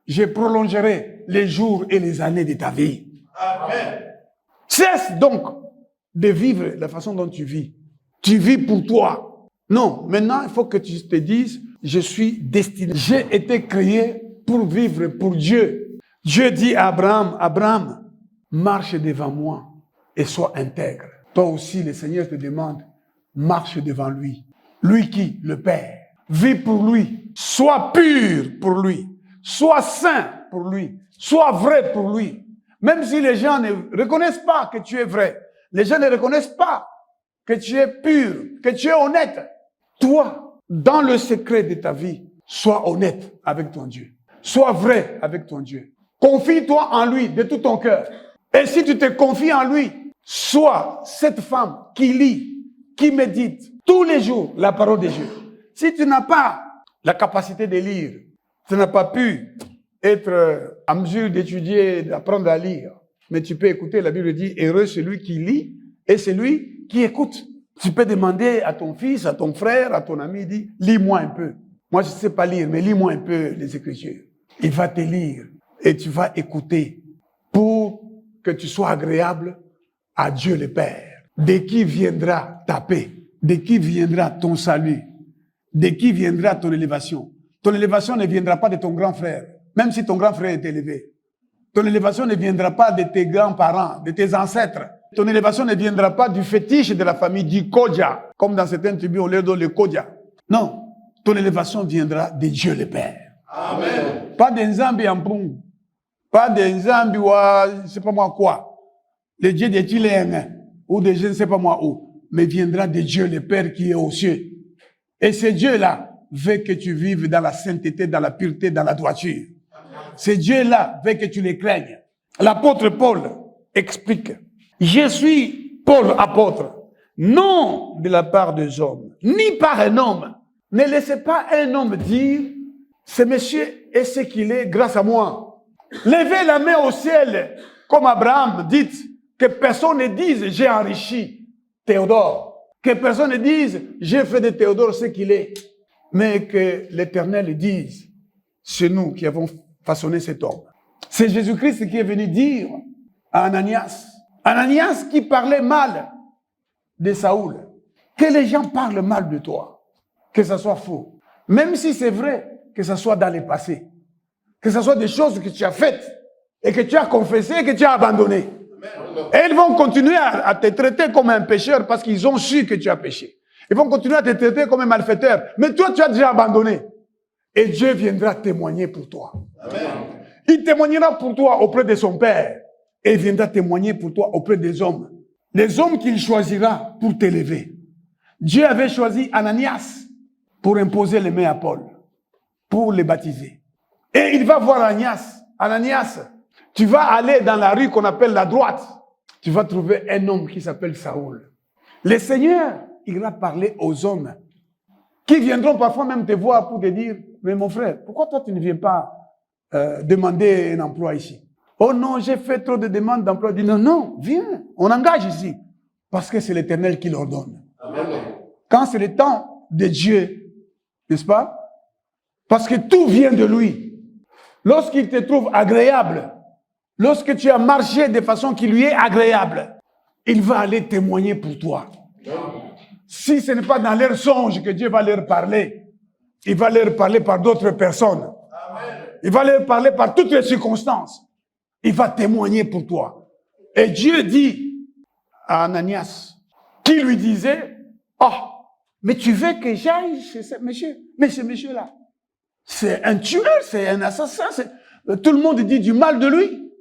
Je prolongerai les jours et les années de ta vie. Amen. Cesse donc de vivre la façon dont tu vis. Tu vis pour toi. Non, maintenant, il faut que tu te dises, je suis destiné. J'ai été créé pour vivre pour Dieu. Dieu dit à Abraham, Abraham, marche devant moi et sois intègre. Toi aussi, le Seigneur te demande, marche devant lui. Lui qui? Le Père. Vis pour lui. Sois pur pour lui. Sois saint pour lui. Sois vrai pour lui. Même si les gens ne reconnaissent pas que tu es vrai. Les gens ne reconnaissent pas que tu es pur, que tu es honnête. Toi, dans le secret de ta vie, sois honnête avec ton Dieu. Sois vrai avec ton Dieu. Confie-toi en lui de tout ton cœur. Et si tu te confies en lui, sois cette femme qui lit, qui médite tous les jours la parole de Dieu. Si tu n'as pas la capacité de lire, tu n'as pas pu être en mesure d'étudier, d'apprendre à lire, mais tu peux écouter, la Bible dit, heureux celui qui lit et celui qui écoute. Tu peux demander à ton fils, à ton frère, à ton ami, dit, lis-moi un peu. Moi, je ne sais pas lire, mais lis-moi un peu les Écritures. Il va te lire et tu vas écouter pour que tu sois agréable à Dieu le Père. De qui viendra ta paix? De qui viendra ton salut? De qui viendra ton élévation? Ton élévation ne viendra pas de ton grand frère, même si ton grand frère est élevé. Ton élévation ne viendra pas de tes grands-parents, de tes ancêtres. Ton élévation ne viendra pas du fétiche de la famille, du Kodja, comme dans certaines tribus, on leur donne le Kodja. Non, ton élévation viendra de Dieu le Père. Amen. Pas d'un Zambi en Pung, pas d'un Zambi ou je ne sais pas moi quoi, le Dieu des Chiléens, ou de je ne sais pas moi où, mais viendra de Dieu le Père qui est aux cieux. Et ce Dieu-là veut que tu vives dans la sainteté, dans la pureté, dans la droiture. Ce Dieu-là veut que tu le craignes. L'apôtre Paul explique, je suis Paul apôtre, non de la part des hommes, ni par un homme. Ne laissez pas un homme dire, ce monsieur est ce qu'il est grâce à moi. Levez la main au ciel, comme Abraham, dites que personne ne dise, j'ai enrichi Théodore. Que personne ne dise, j'ai fait de Théodore ce qu'il est. Mais que l'Éternel dise, c'est nous qui avons façonné cet homme. C'est Jésus-Christ qui est venu dire à Ananias. Ananias qui parlait mal de Saoul. Que les gens parlent mal de toi. Que ça soit faux. Même si c'est vrai, que ça soit dans le passé. Que ça soit des choses que tu as faites et que tu as confessé et que tu as abandonné. Et ils vont continuer à te traiter comme un pécheur parce qu'ils ont su que tu as péché. Ils vont continuer à te traiter comme un malfaiteur. Mais toi, tu as déjà abandonné. Et Dieu viendra témoigner pour toi. Amen. Il témoignera pour toi auprès de son Père. Et il viendra témoigner pour toi auprès des hommes. Les hommes qu'il choisira pour t'élever. Dieu avait choisi Ananias pour imposer les mains à Paul. Pour les baptiser. Et il va voir Ananias. Ananias, tu vas aller dans la rue qu'on appelle la droite. Tu vas trouver un homme qui s'appelle Saoul. Le Seigneur ira parler aux hommes qui viendront parfois même te voir pour te dire, mais mon frère, pourquoi toi tu ne viens pas demander un emploi ici? Oh non, j'ai fait trop de demandes d'emploi. Il dit non, non, viens, on engage ici. Parce que c'est l'Éternel qui l'ordonne. Quand c'est le temps de Dieu, n'est-ce pas? Parce que tout vient de lui. Lorsqu'il te trouve agréable, lorsque tu as marché de façon qui lui est agréable, il va aller témoigner pour toi. Si ce n'est pas dans leur songe que Dieu va leur parler, il va leur parler par d'autres personnes. Il va leur parler par toutes les circonstances. Il va témoigner pour toi. Et Dieu dit à Ananias, qui lui disait, oh, mais tu veux que j'aille chez ce monsieur? Mais ce monsieur-là, c'est un tueur, c'est un assassin. Tout le monde dit du mal de lui.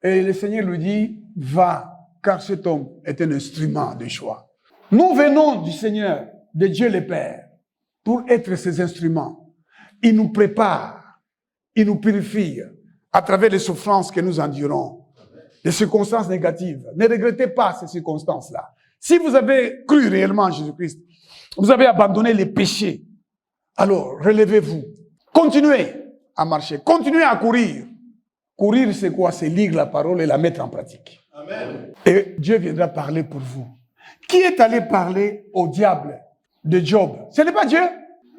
Et le Seigneur lui dit, va, car cet homme est un instrument de choix. Nous venons du Seigneur, de Dieu le Père, pour être ses instruments. Il nous prépare, il nous purifie à travers les souffrances que nous endurons, les circonstances négatives. Ne regrettez pas ces circonstances-là. Si vous avez cru réellement en Jésus-Christ, vous avez abandonné les péchés, alors relevez-vous. Continuez à marcher, continuez à courir. Courir, c'est quoi? C'est lire la parole et la mettre en pratique. Amen. Et Dieu viendra parler pour vous. Qui est allé parler au diable de Job? Ce n'est pas Dieu.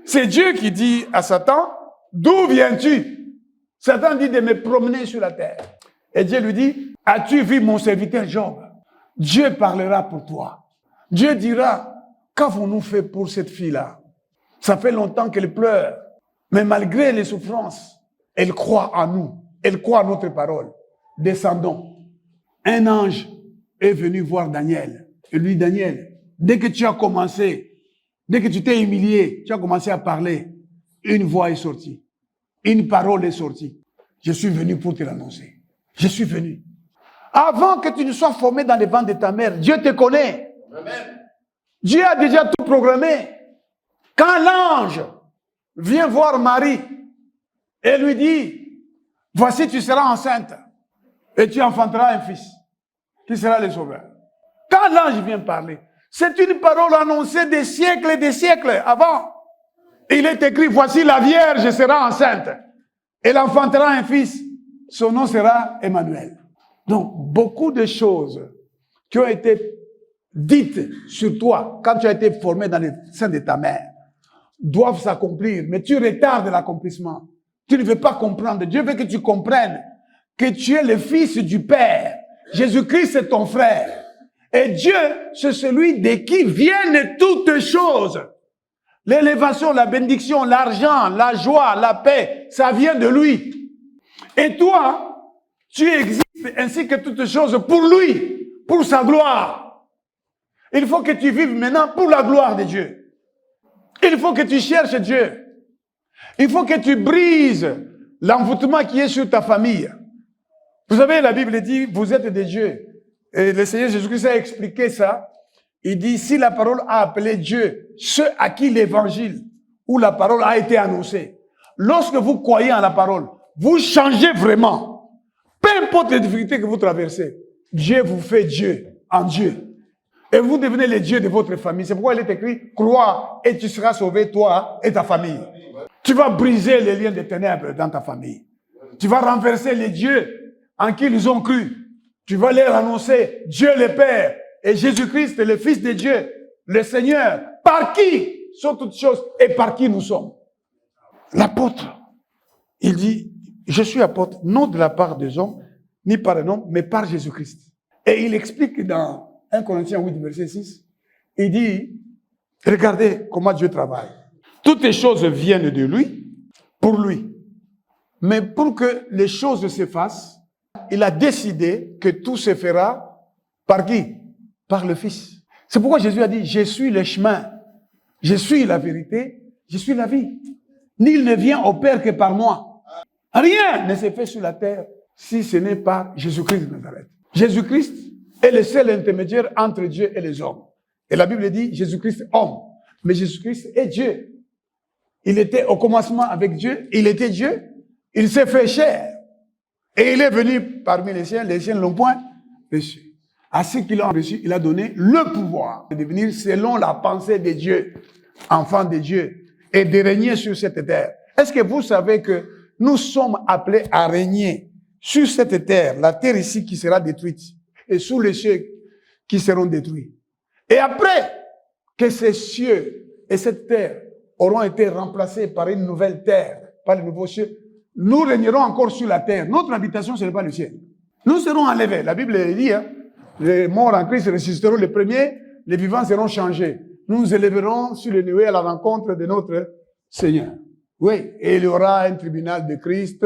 C'est Dieu qui dit à Satan, d'où viens-tu? Satan dit de me promener sur la terre. Et Dieu lui dit, as-tu vu mon serviteur Job? Dieu parlera pour toi. Dieu dira, qu'avons-nous fait pour cette fille-là? Ça fait longtemps qu'elle pleure. Mais malgré les souffrances, elle croit en nous. Elle croit à notre parole. Descendons. Un ange est venu voir Daniel. Et lui, Daniel, dès que tu as commencé, dès que tu t'es humilié, tu as commencé à parler, une voix est sortie. Une parole est sortie. Je suis venu pour te l'annoncer. Je suis venu. Avant que tu ne sois formé dans les ventres de ta mère, Dieu te connaît. Amen. Dieu a déjà tout programmé. Quand l'ange vient voir Marie et lui dit, voici tu seras enceinte et tu enfanteras un fils qui sera le sauveur. Quand l'ange vient parler, c'est une parole annoncée des siècles et des siècles avant. Il est écrit, voici la Vierge sera enceinte. Elle enfantera un fils. Son nom sera Emmanuel. Donc, beaucoup de choses qui ont été dites sur toi quand tu as été formé dans le sein de ta mère doivent s'accomplir, mais tu retardes l'accomplissement. Tu ne veux pas comprendre. Dieu veut que tu comprennes que tu es le fils du Père. Jésus-Christ est ton frère. Et Dieu, c'est celui de qui viennent toutes choses. L'élévation, la bénédiction, l'argent, la joie, la paix, ça vient de lui. Et toi, tu existes ainsi que toutes choses pour lui, pour sa gloire. Il faut que tu vives maintenant pour la gloire de Dieu. Il faut que tu cherches Dieu. Il faut que tu brises l'envoûtement qui est sur ta famille. Vous savez, la Bible dit, vous êtes des dieux. Et le Seigneur Jésus-Christ a expliqué ça. Il dit, si la parole a appelé Dieu, ceux à qui l'évangile ou la parole a été annoncée, lorsque vous croyez en la parole, vous changez vraiment. Peu importe les difficultés que vous traversez, Dieu vous fait Dieu en Dieu. Et vous devenez les dieux de votre famille. C'est pourquoi il est écrit, crois et tu seras sauvé, toi et ta famille. Tu vas briser les liens des ténèbres dans ta famille. Tu vas renverser les dieux en qui ils ont cru. Tu vas leur annoncer Dieu le Père et Jésus-Christ, le Fils de Dieu, le Seigneur, par qui sont toutes choses et par qui nous sommes. L'apôtre, il dit, je suis apôtre, non de la part des hommes, ni par un homme, mais par Jésus-Christ. Et il explique dans 1 Corinthiens 8, verset 6, il dit, regardez comment Dieu travaille. Toutes les choses viennent de lui, pour lui. Mais pour que les choses se fassent, il a décidé que tout se fera par qui? Par le Fils. C'est pourquoi Jésus a dit, je suis le chemin, je suis la vérité, je suis la vie. Nul ne vient au Père que par moi. Rien ne se fait sur la terre si ce n'est par Jésus-Christ de Nazareth. Jésus-Christ est le seul intermédiaire entre Dieu et les hommes. Et la Bible dit Jésus-Christ homme. Mais Jésus-Christ est Dieu. Il était au commencement avec Dieu. Il était Dieu. Il s'est fait chair. Et il est venu parmi les siens ne l'ont point reçu. À ceux qui l'ont reçu, il a donné le pouvoir de devenir selon la pensée de Dieu, enfant de Dieu, et de régner sur cette terre. Est-ce que vous savez que nous sommes appelés à régner sur cette terre, la terre ici qui sera détruite, et sous les cieux qui seront détruits. Et après que ces cieux et cette terre auront été remplacés par une nouvelle terre, par les nouveaux cieux, nous régnerons encore sur la terre. Notre habitation, ce n'est pas le ciel. Nous serons enlevés. La Bible le dit, les morts en Christ ressusciteront les premiers, les vivants seront changés. Nous nous élèverons sur les nuées à la rencontre de notre Seigneur. Oui, et il y aura un tribunal de Christ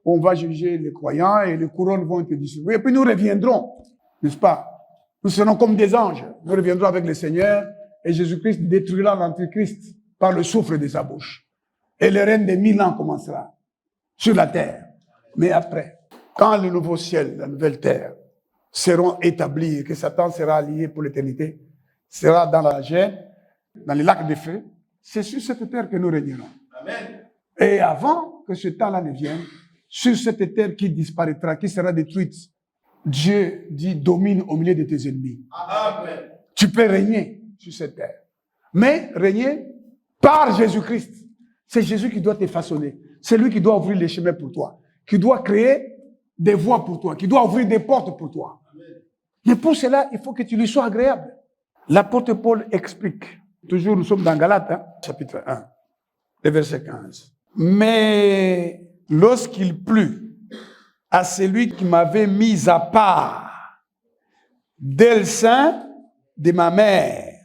où on va juger les croyants et les couronnes vont être distribuées. Et puis nous reviendrons, n'est-ce pas? Nous serons comme des anges. Nous reviendrons avec le Seigneur et Jésus-Christ détruira l'Antichrist par le souffle de sa bouche. Et le règne des 1000 ans commencera sur la terre. Mais après, quand le nouveau ciel, la nouvelle terre seront établis et que Satan sera lié pour l'éternité, sera dans la gêne, dans les lacs de feu. C'est sur cette terre que nous régnerons. Amen. Et avant que ce temps-là ne vienne, sur cette terre qui disparaîtra, qui sera détruite, Dieu dit, domine au milieu de tes ennemis. Amen. Tu peux régner sur cette terre. Mais régner par Jésus-Christ. C'est Jésus qui doit te façonner. C'est lui qui doit ouvrir les chemins pour toi. Qui doit créer des voies pour toi. Qui doit ouvrir des portes pour toi. Amen. Mais pour cela, il faut que tu lui sois agréable. L'apôtre Paul explique. Toujours, nous sommes dans Galates, chapitre 1, le verset 15. Mais lorsqu'il plut à celui qui m'avait mis à part dès le sein de ma mère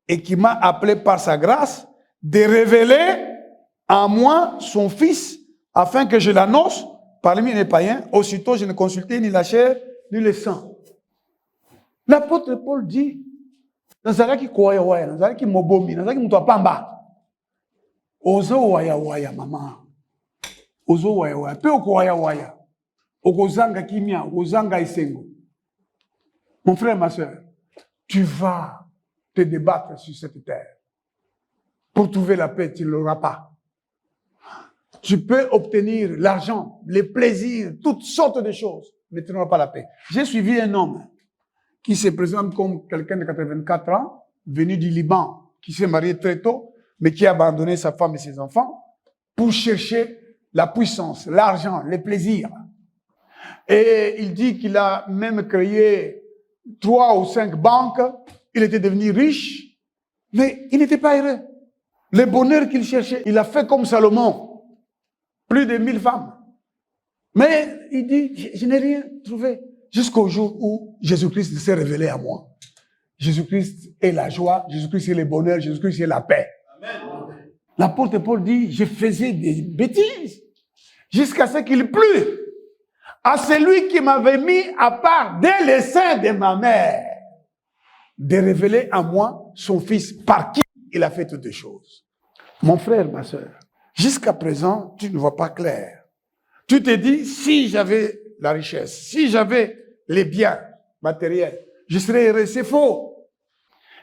et qui m'a appelé par sa grâce, de révéler en moi son Fils, afin que je l'annonce parmi les païens, aussitôt je ne consultais ni la chair ni le sang. L'apôtre Paul dit, nazalaki koya waya, nazalaki mobomi, nazalaki mutu apamba. Ozo waya waya mama. Ozo waya waya, pe oko waya waya. Okozanga kimia, okozanga isengo. Mon frère, ma soeur, tu vas te débattre sur cette terre. Pour trouver la paix, tu ne l'auras pas. Tu peux obtenir l'argent, les plaisirs, toutes sortes de choses, mais tu n'auras pas la paix. J'ai suivi un homme qui se présente comme quelqu'un de 84 ans, venu du Liban, qui s'est marié très tôt, mais qui a abandonné sa femme et ses enfants pour chercher la puissance, l'argent, les plaisirs. Et il dit qu'il a même créé 3 ou 5 banques, il était devenu riche, mais il n'était pas heureux. Le bonheur qu'il cherchait, il a fait comme Salomon, plus de 1000 femmes. Mais il dit, je n'ai rien trouvé. Jusqu'au jour où Jésus-Christ s'est révélé à moi. Jésus-Christ est la joie, Jésus-Christ est le bonheur, Jésus-Christ est la paix. Amen. L'apôtre Paul dit, je faisais des bêtises jusqu'à ce qu'il plût à celui qui m'avait mis à part dès le sein de ma mère de révéler à moi son Fils par qui il a fait toutes les choses. Mon frère, ma soeur, jusqu'à présent, tu ne vois pas clair. Tu te dis, si j'avais la richesse, si j'avais les biens matériels, je serais heureux. C'est faux.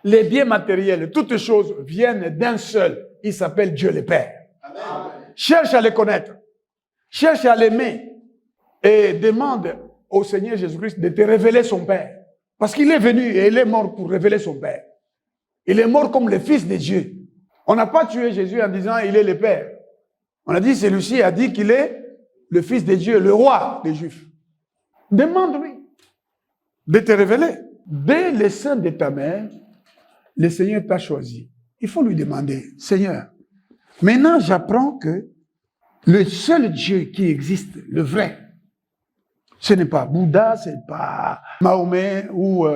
Les biens matériels, toutes choses viennent d'un seul. Il s'appelle Dieu le Père. Amen. Cherche à le connaître. Cherche à l'aimer. Et demande au Seigneur Jésus-Christ de te révéler son Père. Parce qu'il est venu et il est mort pour révéler son Père. Il est mort comme le Fils de Dieu. On n'a pas tué Jésus en disant il est le Père. On a dit celui-ci a dit qu'il est le Fils de Dieu, le roi des Juifs. Demande-lui de te révéler. Dès le sein de ta mère, le Seigneur t'a choisi. Il faut lui demander, Seigneur, maintenant j'apprends que le seul Dieu qui existe, le vrai, ce n'est pas Bouddha, ce n'est pas Mahomet ou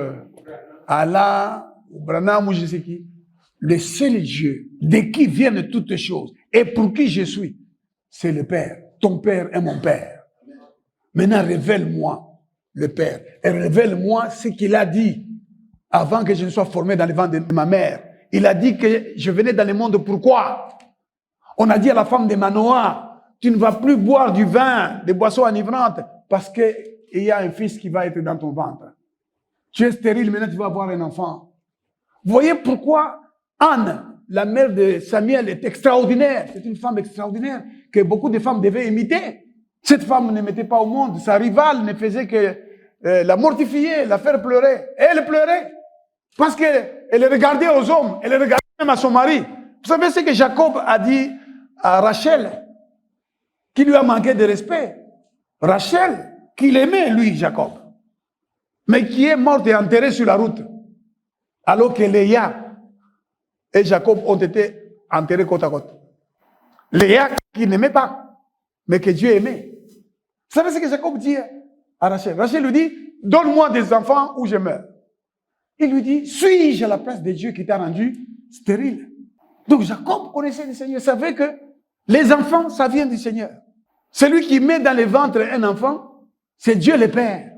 Allah ou Branham ou je sais qui. Le seul Dieu de qui viennent toutes choses et pour qui je suis, c'est le Père. Ton Père est mon Père. Maintenant, révèle-moi le Père. Et révèle-moi ce qu'il a dit avant que je ne sois formé dans le ventre de ma mère. Il a dit que je venais dans le monde pourquoi? On a dit à la femme de Manoah, tu ne vas plus boire du vin, des boissons enivrantes, parce qu'il y a un fils qui va être dans ton ventre. Tu es stérile, maintenant tu vas avoir un enfant. Vous voyez pourquoi Anne, la mère de Samuel, est extraordinaire. C'est une femme extraordinaire que beaucoup de femmes devaient imiter. Cette femme ne mettait pas au monde. Sa rivale ne faisait que la mortifier, la faire pleurer. Et elle pleurait. Parce qu'elle regardait aux hommes. Elle regardait même à son mari. Vous savez ce que Jacob a dit à Rachel, qui lui a manqué de respect. Rachel, qu'il aimait, lui, Jacob, mais qui est morte et enterrée sur la route. Alors que Léa et Jacob ont été enterrés côte à côte. Léa, qui n'aimait pas, mais que Dieu aimait. Vous savez ce que Jacob dit à Rachel? Rachel lui dit, donne-moi des enfants ou je meurs. Il lui dit, suis-je à la place de Dieu qui t'a rendu stérile? Donc Jacob connaissait le Seigneur, savait que les enfants, ça vient du Seigneur. Celui qui met dans le ventre un enfant, c'est Dieu le Père.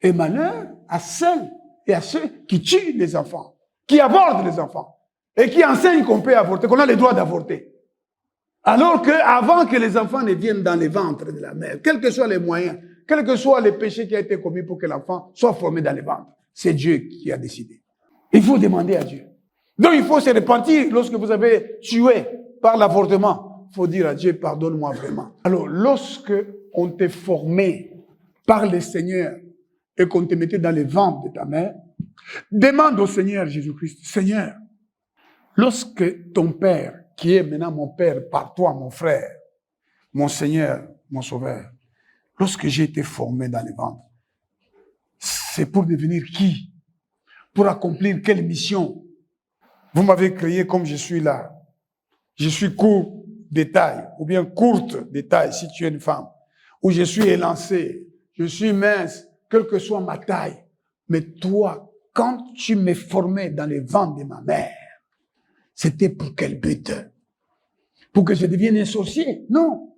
Et malheur à celles et à ceux qui tuent les enfants, qui avortent les enfants, et qui enseignent qu'on peut avorter, qu'on a le droit d'avorter. Alors qu'avant que les enfants ne viennent dans les ventres de la mère, quels que soient les moyens, quel que soit le péché qui a été commis pour que l'enfant soit formé dans les ventres, c'est Dieu qui a décidé. Il faut demander à Dieu. Donc il faut se repentir lorsque vous avez tué par l'avortement. Il faut dire à Dieu, pardonne-moi vraiment. Alors, lorsque on t'est formé par le Seigneur et qu'on te mettait dans les ventres de ta mère, demande au Seigneur Jésus-Christ, Seigneur, lorsque ton Père, qui est maintenant mon Père par toi, mon frère, mon Seigneur, mon Sauveur, lorsque j'ai été formé dans les ventres, c'est pour devenir qui? Pour accomplir quelle mission? Vous m'avez créé comme je suis là. Je suis court de taille, ou bien courte de taille si tu es une femme. Ou je suis élancé, je suis mince, quelle que soit ma taille. Mais toi, quand tu m'es formé dans les ventres de ma mère, c'était pour quel but? Pour que je devienne un sorcier? Non.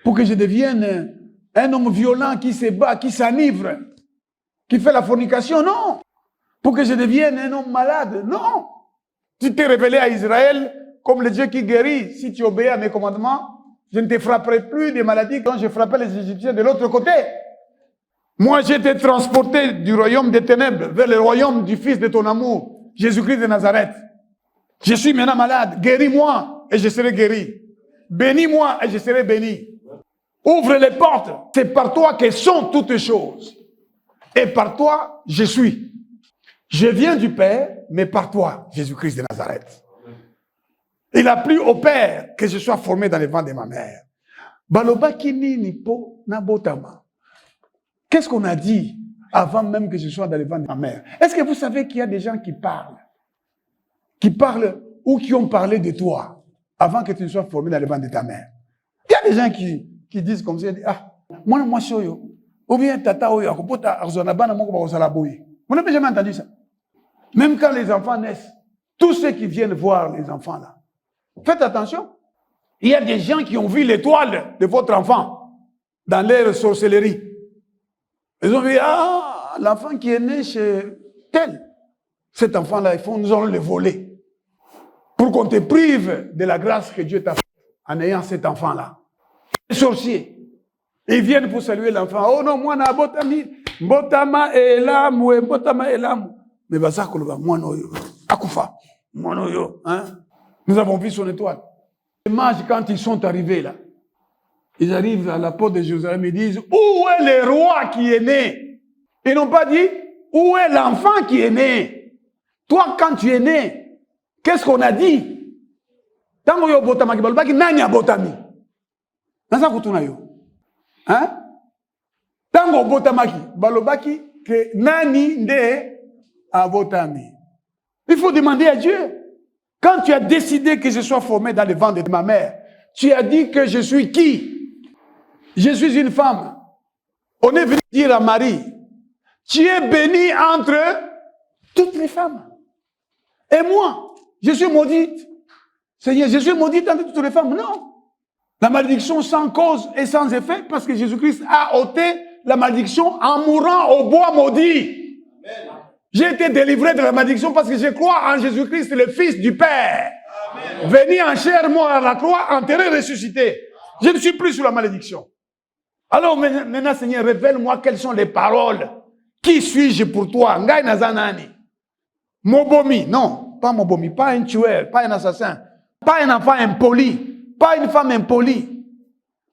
Pour que je devienne un homme violent qui se bat, qui s'enivre, qui fait la fornication? Non. Pour que je devienne un homme malade? Non. Tu t'es révélé à Israël comme le Dieu qui guérit. Si tu obéis à mes commandements, je ne te frapperai plus des maladies quand je frappais les Égyptiens de l'autre côté. Moi, j'ai été transporté du royaume des ténèbres vers le royaume du Fils de ton amour, Jésus-Christ de Nazareth. Je suis maintenant malade. Guéris-moi et je serai guéri. Bénis-moi et je serai béni. Ouvre les portes. C'est par toi que sont toutes choses. Et par toi, je suis. Je viens du Père, mais par toi, Jésus-Christ de Nazareth. Il a plu au Père que je sois formé dans les ventres de ma mère. Balobaki ni po na botama. Qu'est-ce qu'on a dit avant même que je sois dans les ventres de ma mère? Est-ce que vous savez qu'il y a des gens qui parlent ou qui ont parlé de toi avant que tu ne sois formé dans les ventres de ta mère? Il y a des gens qui disent comme ça, ah, moi soyo, ou bien tata oyo, akopota arzonabana moko bakosalaboye. Vous n'avez jamais entendu ça? Même quand les enfants naissent, tous ceux qui viennent voir les enfants là, faites attention. Il y a des gens qui ont vu l'étoile de votre enfant dans leur sorcellerie. Ils ont vu, ah, l'enfant qui est né chez tel. Cet enfant-là, nous allons le voler. Pour qu'on te prive de la grâce que Dieu t'a faite en ayant cet enfant-là. Les sorciers, ils viennent pour saluer l'enfant. Oh non, moi, na botami, botama elamu, botama elamu. Mais bazakoloba, moi no yo, akufa, moi no yo, hein. Nous avons vu son étoile. Les mages, quand ils sont arrivés là, ils arrivent à la porte de Jérusalem et disent, où est le roi qui est né? Ils n'ont pas dit, où est l'enfant qui est né? Toi, quand tu es né, qu'est-ce qu'on a dit? Tango yo botamaki balbaki nani a botami? Nasa kutuna yo. Hein? Tango botamaki balobaki que nani nde a botami. Il faut demander à Dieu. Quand tu as décidé que je sois formé dans le ventre de ma mère, tu as dit que je suis qui? Je suis une femme. On est venu dire à Marie, tu es bénie entre toutes les femmes. Et moi, je suis maudite. Seigneur, je suis maudite entre toutes les femmes. Non. La malédiction sans cause et sans effet, parce que Jésus-Christ a ôté la malédiction en mourant au bois maudit. Amen. J'ai été délivré de la malédiction parce que je crois en Jésus-Christ, le Fils du Père. Amen. Venu en chair, mort à la croix, enterré, ressuscité. Je ne suis plus sous la malédiction. Alors maintenant, Seigneur, révèle-moi quelles sont les paroles. Qui suis-je pour toi? Ngai nazanani. Mobomi, non, pas Mobomi, pas un tueur, pas un assassin, pas un enfant impoli, pas une femme impolie,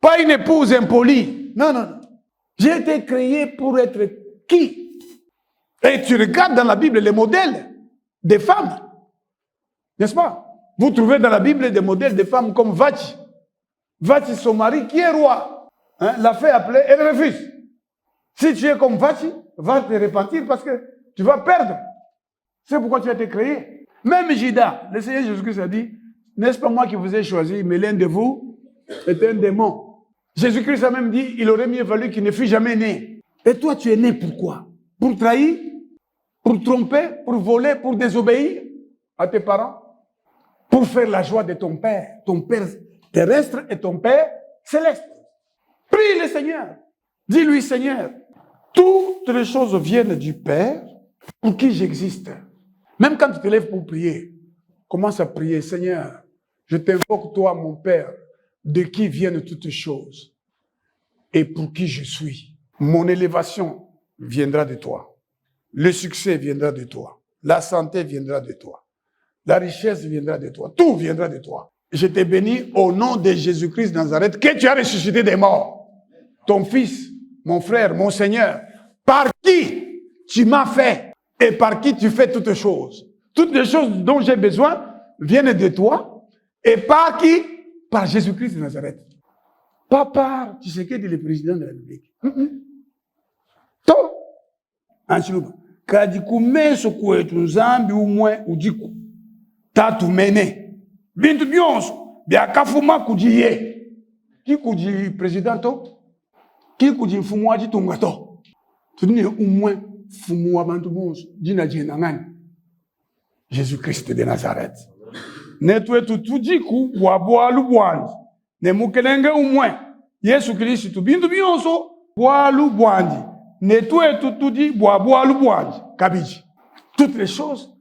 pas une épouse impolie. Non, non, non. J'ai été créé pour être qui? Et tu regardes dans la Bible les modèles des femmes. N'est-ce pas? Vous trouvez dans la Bible des modèles de femmes comme Vachi. Vachi, son mari, qui est roi, hein, l'a fait appeler, elle refuse. Si tu es comme Vachi, va te repentir parce que tu vas perdre. C'est pourquoi tu as été créé. Même Judas, le Seigneur Jésus-Christ a dit, n'est-ce pas moi qui vous ai choisi, mais l'un de vous est un démon. Jésus-Christ a même dit, il aurait mieux valu qu'il ne fût jamais né. Et toi, tu es né pourquoi? Pour trahir? Pour tromper? Pour voler? Pour désobéir à tes parents? Pour faire la joie de ton Père terrestre et ton Père céleste. Prie le Seigneur. Dis-lui, Seigneur, toutes les choses viennent du Père pour qui j'existe. Même quand tu te lèves pour prier, commence à prier, Seigneur, je t'invoque toi, mon Père, de qui viennent toutes choses et pour qui je suis. Mon élévation viendra de toi. Le succès viendra de toi. La santé viendra de toi. La richesse viendra de toi. Tout viendra de toi. Je te bénis au nom de Jésus-Christ de Nazareth que tu as ressuscité des morts. Ton fils, mon frère, mon Seigneur, par qui tu m'as fait et par qui tu fais toutes choses. Toutes les choses dont j'ai besoin viennent de toi. Et par qui? Par Jésus-Christ de Nazareth. Pas par Tshisekedi, le président de la République. To. Anchiluba. Kadi kumeso kwetu nzambi umwe udiku. Tatu mene. Bintu byonso. Byakafuma kujiye. Ki kuji président to? Ki kuji mfumu waji tunga to? Tudine umwe mfumu wa bantu bonso. Jina jina ngani? Jésus-Christ de Nazareth. Netwetu tudiku wabwalu bwandi. Nemukelenge umwe. Yesu Kristo bintu byonso bwalu bwandi. Netwetu tudi bwalu bwandi. Kabiji. Toutes les choses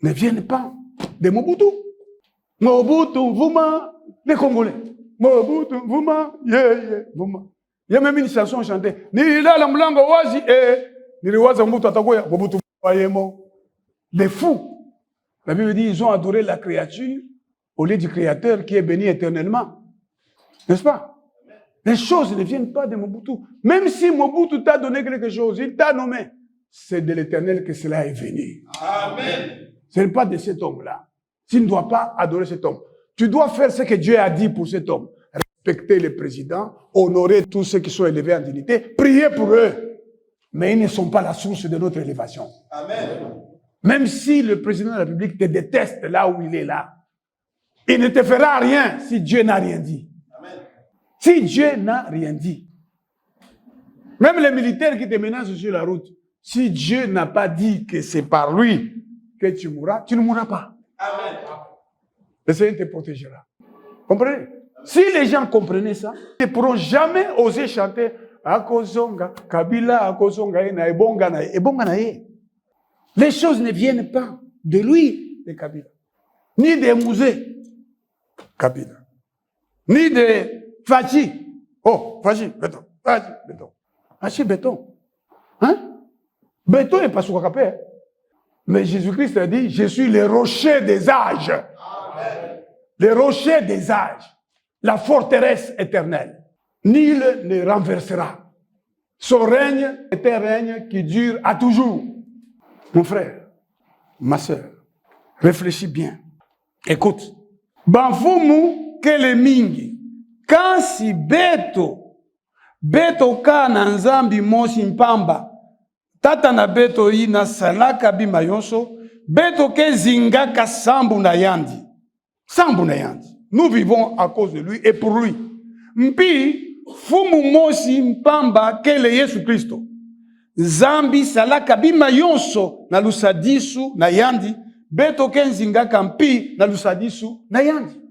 ne viennent pas de Mobutu. Mobutu Vuma, les Congolais. Mobutu Vuma, Vuma. Il y a même une chanson chantée. Ni la mlango wazi ni liwaza Mobutu atakoya Mobutu Vayemo. Les fous. La Bible dit ils ont adoré la créature au lieu du Créateur qui est béni éternellement. N'est-ce pas? Les choses ne viennent pas de Mobutu. Même si Mobutu t'a donné quelque chose, il t'a nommé. C'est de l'Éternel que cela est venu. Amen. Ce n'est pas de cet homme-là. Tu ne dois pas adorer cet homme. Tu dois faire ce que Dieu a dit pour cet homme. Respecter les présidents, honorer tous ceux qui sont élevés en dignité, prier pour eux. Mais ils ne sont pas la source de notre élévation. Amen. Même si le président de la République te déteste là où il est là, il ne te fera rien si Dieu n'a rien dit. Amen. Si Dieu n'a rien dit. Même les militaires qui te menacent sur la route, si Dieu n'a pas dit que c'est par lui que tu mourras, tu ne mourras pas. Amen. Le Seigneur te protégera. Comprenez? Si les gens comprenaient ça, ils ne pourront jamais oser chanter Akozonga, Kabila, Akozonga, Ebonga na ye. Les choses ne viennent pas de lui, de Kabila, ni des musées, Kabila, ni de Fachi. Oh, Fachi, béton. Fachi, béton. Fachi, béton. Hein? Béton n'est pas sur Kapé. Mais Jésus-Christ a dit, je suis le rocher des âges. Amen. Le rocher des âges. La forteresse éternelle. Nul ne renversera. Son règne est un règne qui dure à toujours. Mon frère, ma soeur, réfléchis bien. Écoute. Banfumu kele mingi. Kasi beto ka na nzambi mosi mpamba. Tata na beto ina salaka bima yonso. Beto ke zingaka sambu na yandi. Sambu na yandi. Nous vivons à cause de lui et pour lui. Mpi fumu mosi mpamba kele Yesu Kristo. Zambi salaka bima yonso na lusadisu na yandi. Beto ke zingaka mpi na lusadisu na yandi.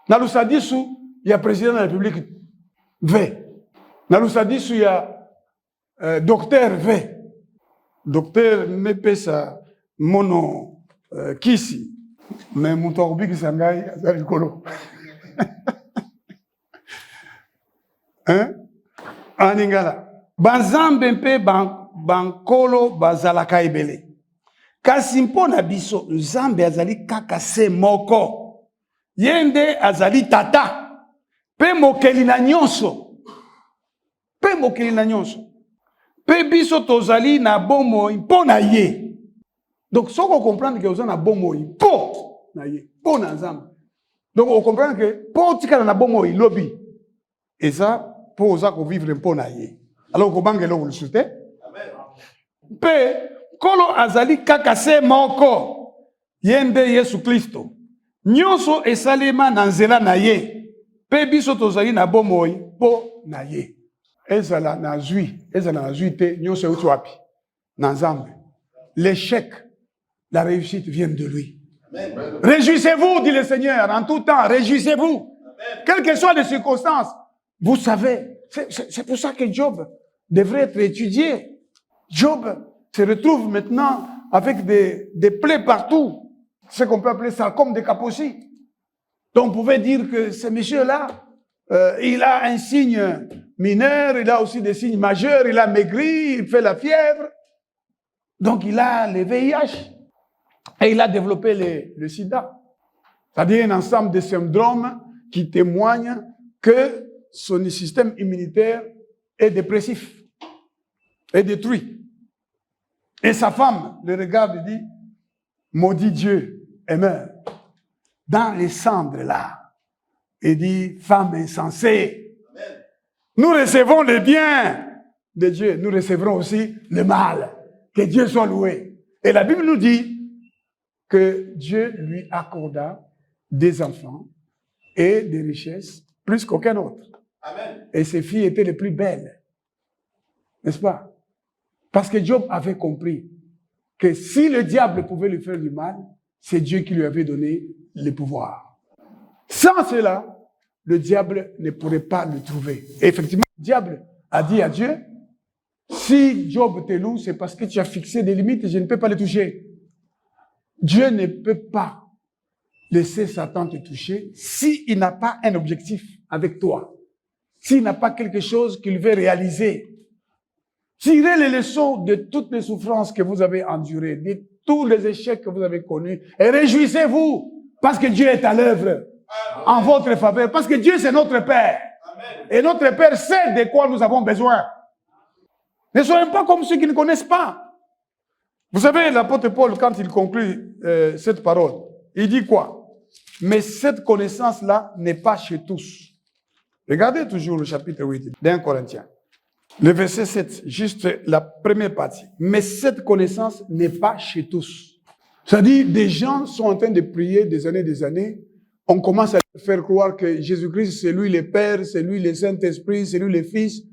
Na lusadisu ya président de la République V. Na lusadisu ya docteur V. Docteur Mepesa Mono Kisi. Mais Moutorbi Kisangai Azarikolo. Hein? Aningala. Banzambe mpe bankolo bazalaka ebele. Kasi mpona biso nzambe azali kaka se moko. Yende azali tata. Pe mokeli na nyonso. Pe mokeli na nyonso. Pe biso tozali na bomoi mpona ye. Donc, si on comprend que vous avez un bon mot, pour na nzambe. Donc, on comprend que pour tika na bon mot, lobby. Et ça, pour ça qu'on vivre un peu na ye. Alors, comment que vous le souhaitez? Amen. Pe, kolo azali kakase moko. Yende Yesu Kristo. Nyonso esalema na nzela na ye. Pe biso tozali na bon mot, po na ye. Ezala na zui. Ezala na zui te, nyonso euti wapi. Na nzambe. L'échec. La réussite vient de lui. Amen. Réjouissez-vous, dit le Seigneur, en tout temps, réjouissez-vous. Quelles que soient les circonstances, vous savez, c'est pour ça que Job devrait être étudié. Job se retrouve maintenant avec des plaies partout, ce qu'on peut appeler ça comme des capocis. Donc on pouvait dire que ce monsieur-là, il a un signe mineur, il a aussi des signes majeurs, il a maigri, il fait la fièvre. Donc il a le VIH. Et il a développé le sida. C'est-à-dire un ensemble de syndromes qui témoignent que son système immunitaire est dépressif, est détruit. Et sa femme le regarde et dit, maudit Dieu et meurt. Dans les cendres là, il dit, femme insensée, amen. Nous recevons le bien de Dieu, nous recevrons aussi le mal. Que Dieu soit loué. Et la Bible nous dit que Dieu lui accorda des enfants et des richesses plus qu'aucun autre. Amen. Et ses filles étaient les plus belles. N'est-ce pas? Parce que Job avait compris que si le diable pouvait lui faire du mal, c'est Dieu qui lui avait donné le pouvoir. Sans cela, le diable ne pourrait pas le trouver. Et effectivement, le diable a dit à Dieu, si Job te loue, c'est parce que tu as fixé des limites et je ne peux pas les toucher. Dieu ne peut pas laisser Satan te toucher s'il n'a pas un objectif avec toi. S'il n'a pas quelque chose qu'il veut réaliser. Tirez les leçons de toutes les souffrances que vous avez endurées, de tous les échecs que vous avez connus, et réjouissez-vous, parce que Dieu est à l'œuvre en votre faveur, parce que Dieu c'est notre Père. Amen. Et notre Père sait de quoi nous avons besoin. Ne soyons pas comme ceux qui ne connaissent pas. Vous savez, l'apôtre Paul, quand il conclut cette parole, il dit quoi? Mais cette connaissance-là n'est pas chez tous. Regardez toujours le chapitre 8 d'1 Corinthiens. Le verset 7, juste la première partie. Mais cette connaissance n'est pas chez tous. C'est-à-dire, des gens sont en train de prier des années. On commence à faire croire que Jésus-Christ, c'est lui le Père, c'est lui le Saint-Esprit, c'est lui le Fils.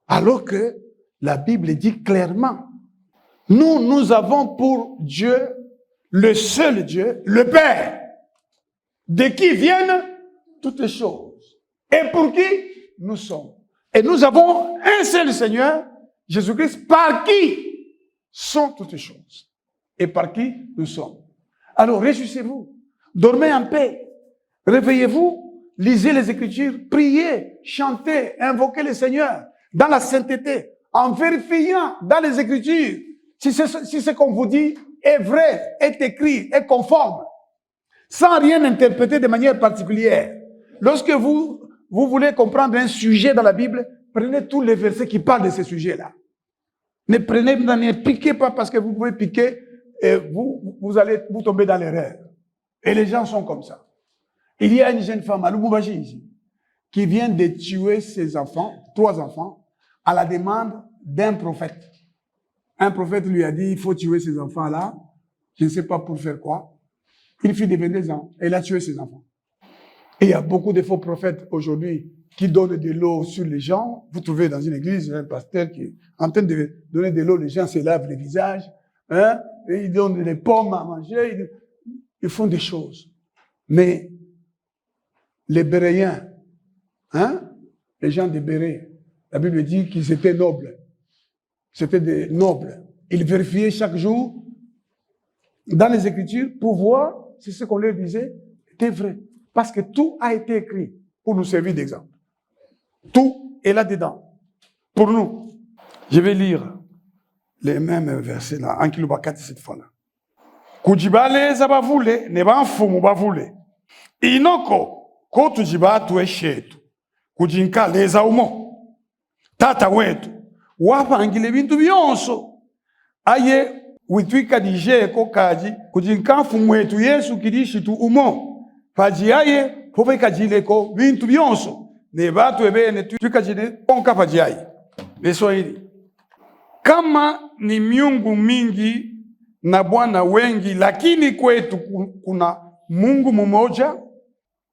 Alors que la Bible dit clairement, nous avons pour Dieu, le seul Dieu, le Père, de qui viennent toutes les choses. Et pour qui nous sommes. Et nous avons un seul Seigneur, Jésus-Christ, par qui sont toutes les choses. Et par qui nous sommes. Alors, réjouissez-vous. Dormez en paix. Réveillez-vous. Lisez les Écritures. Priez, chantez, invoquez le Seigneur dans la sainteté, en vérifiant dans les Écritures si ce qu'on vous dit est vrai, est écrit, est conforme, sans rien interpréter de manière particulière. Lorsque vous voulez comprendre un sujet dans la Bible, prenez tous les versets qui parlent de ce sujet-là. Ne piquez pas parce que vous pouvez piquer et vous allez vous tomber dans l'erreur. Et les gens sont comme ça. Il y a une jeune femme à Lubumbashi ici qui vient de tuer ses enfants, 3 enfants, à la demande d'un prophète. Un prophète lui a dit, il faut tuer ces enfants-là. Je ne sais pas pour faire quoi. Une fille de 22 ans, elle a tué ses enfants. Et il y a beaucoup de faux prophètes aujourd'hui qui donnent de l'eau sur les gens. Vous trouvez dans une église un pasteur qui est en train de donner de l'eau, les gens se lavent les visages, hein, et ils donnent des pommes à manger, ils font des choses. Mais les Béréens, hein, les gens des Bérés, la Bible dit qu'ils étaient nobles. C'était des nobles. Ils vérifiaient chaque jour dans les Écritures pour voir si ce qu'on leur disait était vrai. Parce que tout a été écrit pour nous servir d'exemple. Tout est là-dedans. Pour nous. Je vais lire les mêmes versets là, en Kilobakati cette fois-là. Kujibaleza bavule, ne banfumu bavule. Inoko, ko tujiba tueshetu. Kujinkaleza umo. Tata wetu. Wapangile bintu byonso. Aye, witwika dijeko kaji, kujinkafumu wetu Yesu kirishitu umo. Pajiaye, pope kajileko, bintu byonso. Ne batu ebene twikajine konka pajiaye. Leso hili. Kama ni miungu mingi na bwana wengi, lakini kwetu kuna Mungu mmoja,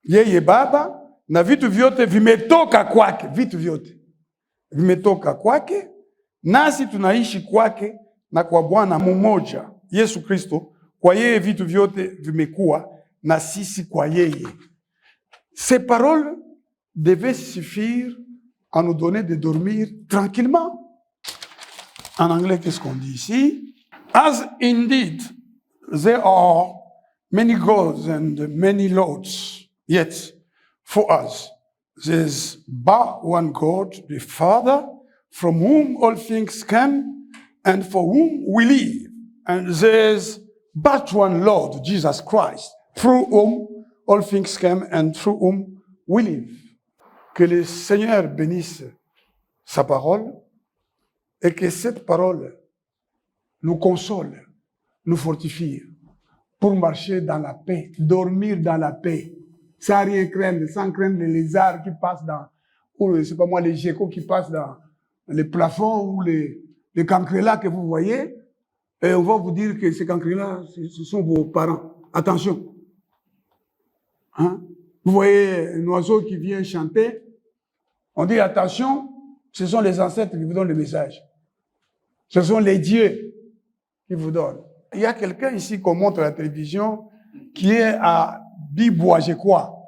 yeye Baba, na vitu vyote vimetoka kwake. Vitu vyote vimetoka kwake, nasi tunaishi kwake na kwa Bwana mmoja, Yesu Kristo. Kwa yeye vitu vyote vimekuwa, na sisi kwa yeye. Ces paroles devaient suffire à nous donner de dormir tranquillement. En anglais, qu'est-ce qu'on dit ici? As indeed there are many gods and many lords, yet for us there's but one God, the Father, from whom all things come and for whom we live. And there's but one Lord, Jesus Christ, through whom all things came and through whom we live. Que le Seigneur bénisse sa parole et que cette parole nous console, nous fortifie pour marcher dans la paix, dormir dans la paix, sans rien craindre, sans craindre les lézards qui passent dans, ou je sais pas moi, les geckos qui passent dans les plafonds ou les cancrelats que vous voyez, et on va vous dire que ces cancrelats, ce sont vos parents. Attention. Hein? Vous voyez un oiseau qui vient chanter, on dit attention, ce sont les ancêtres qui vous donnent le message. Ce sont les dieux qui vous donnent. Il y a quelqu'un ici qu'on montre à la télévision qui est à Bibois-Jécois,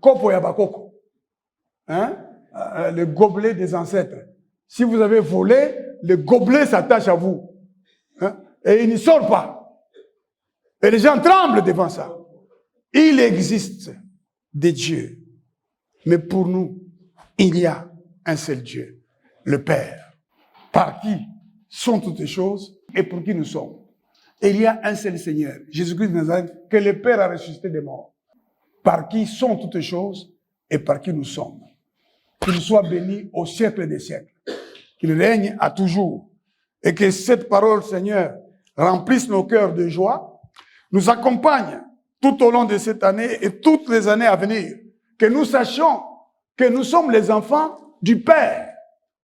Kopo Yabakoko, hein? Le gobelet des ancêtres. Si vous avez volé, le gobelet s'attache à vous. Hein? Et il ne sort pas. Et les gens tremblent devant ça. Il existe des dieux. Mais pour nous, il y a un seul Dieu, le Père, par qui sont toutes les choses et pour qui nous sommes. Et il y a un seul Seigneur, Jésus-Christ de Nazareth, que le Père a ressuscité des morts, par qui sont toutes les choses et par qui nous sommes. Qu'il soit béni au siècle des siècles, qu'il règne à toujours, et que cette parole, Seigneur, remplisse nos cœurs de joie, nous accompagne tout au long de cette année et toutes les années à venir, que nous sachions que nous sommes les enfants du Père,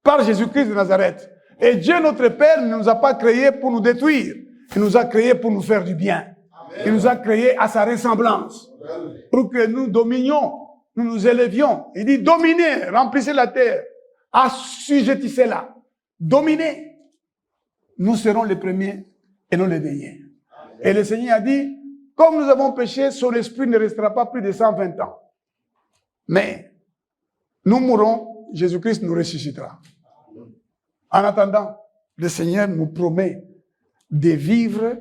par Jésus-Christ de Nazareth. Et Dieu, notre Père, ne nous a pas créés pour nous détruire. Il nous a créés pour nous faire du bien. Amen. Il nous a créés à sa ressemblance. Amen. Pour que nous dominions, nous nous élevions. Il dit, dominez, remplissez la terre, assujettissez-la. Dominez. Nous serons les premiers et non les derniers. Amen. Et le Seigneur a dit, comme nous avons péché, son esprit ne restera pas plus de 120 ans. Mais nous mourrons, Jésus-Christ nous ressuscitera. En attendant, le Seigneur nous promet de vivre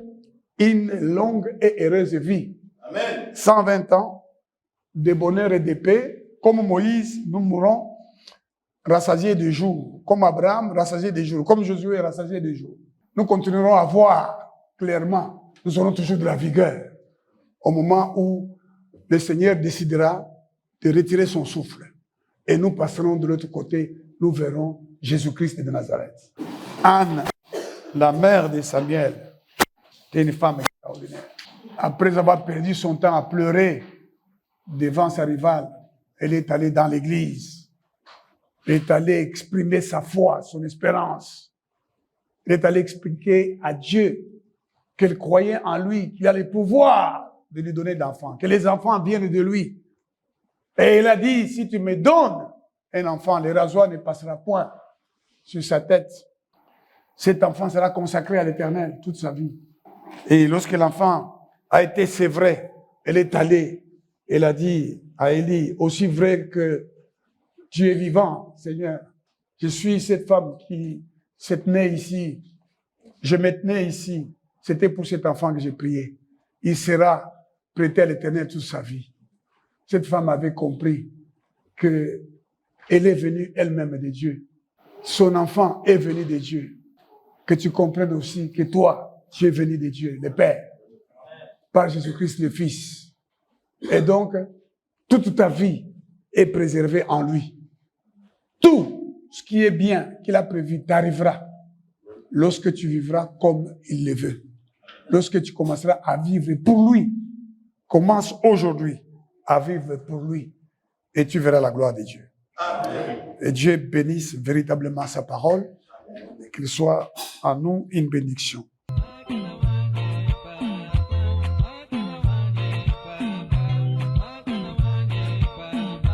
une longue et heureuse vie. Amen. 120 ans de bonheur et de paix. Comme Moïse, nous mourrons rassasiés de jours. Comme Abraham, rassasiés de jours. Comme Josué, rassasiés de jours. Nous continuerons à voir clairement. Nous aurons toujours de la vigueur. Au moment où le Seigneur décidera de retirer son souffle. Et nous passerons de l'autre côté. Nous verrons Jésus-Christ de Nazareth. Anne, la mère de Samuel, était une femme extraordinaire. Après avoir perdu son temps à pleurer devant sa rivale, elle est allée dans l'église. Elle est allée exprimer sa foi, son espérance. Elle est allée expliquer à Dieu qu'elle croyait en lui, qu'il a le pouvoir de lui donner d'enfants, que les enfants viennent de lui. Et elle a dit, si tu me donnes un enfant, le rasoir ne passera point sur sa tête. Cet enfant sera consacré à l'Éternel toute sa vie. Et lorsque l'enfant a été sévré, elle est allée, elle a dit à Élie, aussi vrai que tu es vivant, Seigneur, je suis cette femme qui s'est née ici, je me tenais ici, c'était pour cet enfant que j'ai prié. Il sera prêté à l'Éternel toute sa vie. Cette femme avait compris que elle est venue elle-même de Dieu. Son enfant est venu de Dieu. Que tu comprennes aussi que toi, tu es venu de Dieu, le Père, par Jésus-Christ le Fils. Et donc, toute ta vie est préservée en lui. Tout ce qui est bien qu'il a prévu t'arrivera lorsque tu vivras comme il le veut. Lorsque tu commenceras à vivre pour lui. Commence aujourd'hui à vivre pour lui et tu verras la gloire de Dieu. Amen. Et Dieu bénisse véritablement sa parole et qu'il soit en nous une bénédiction.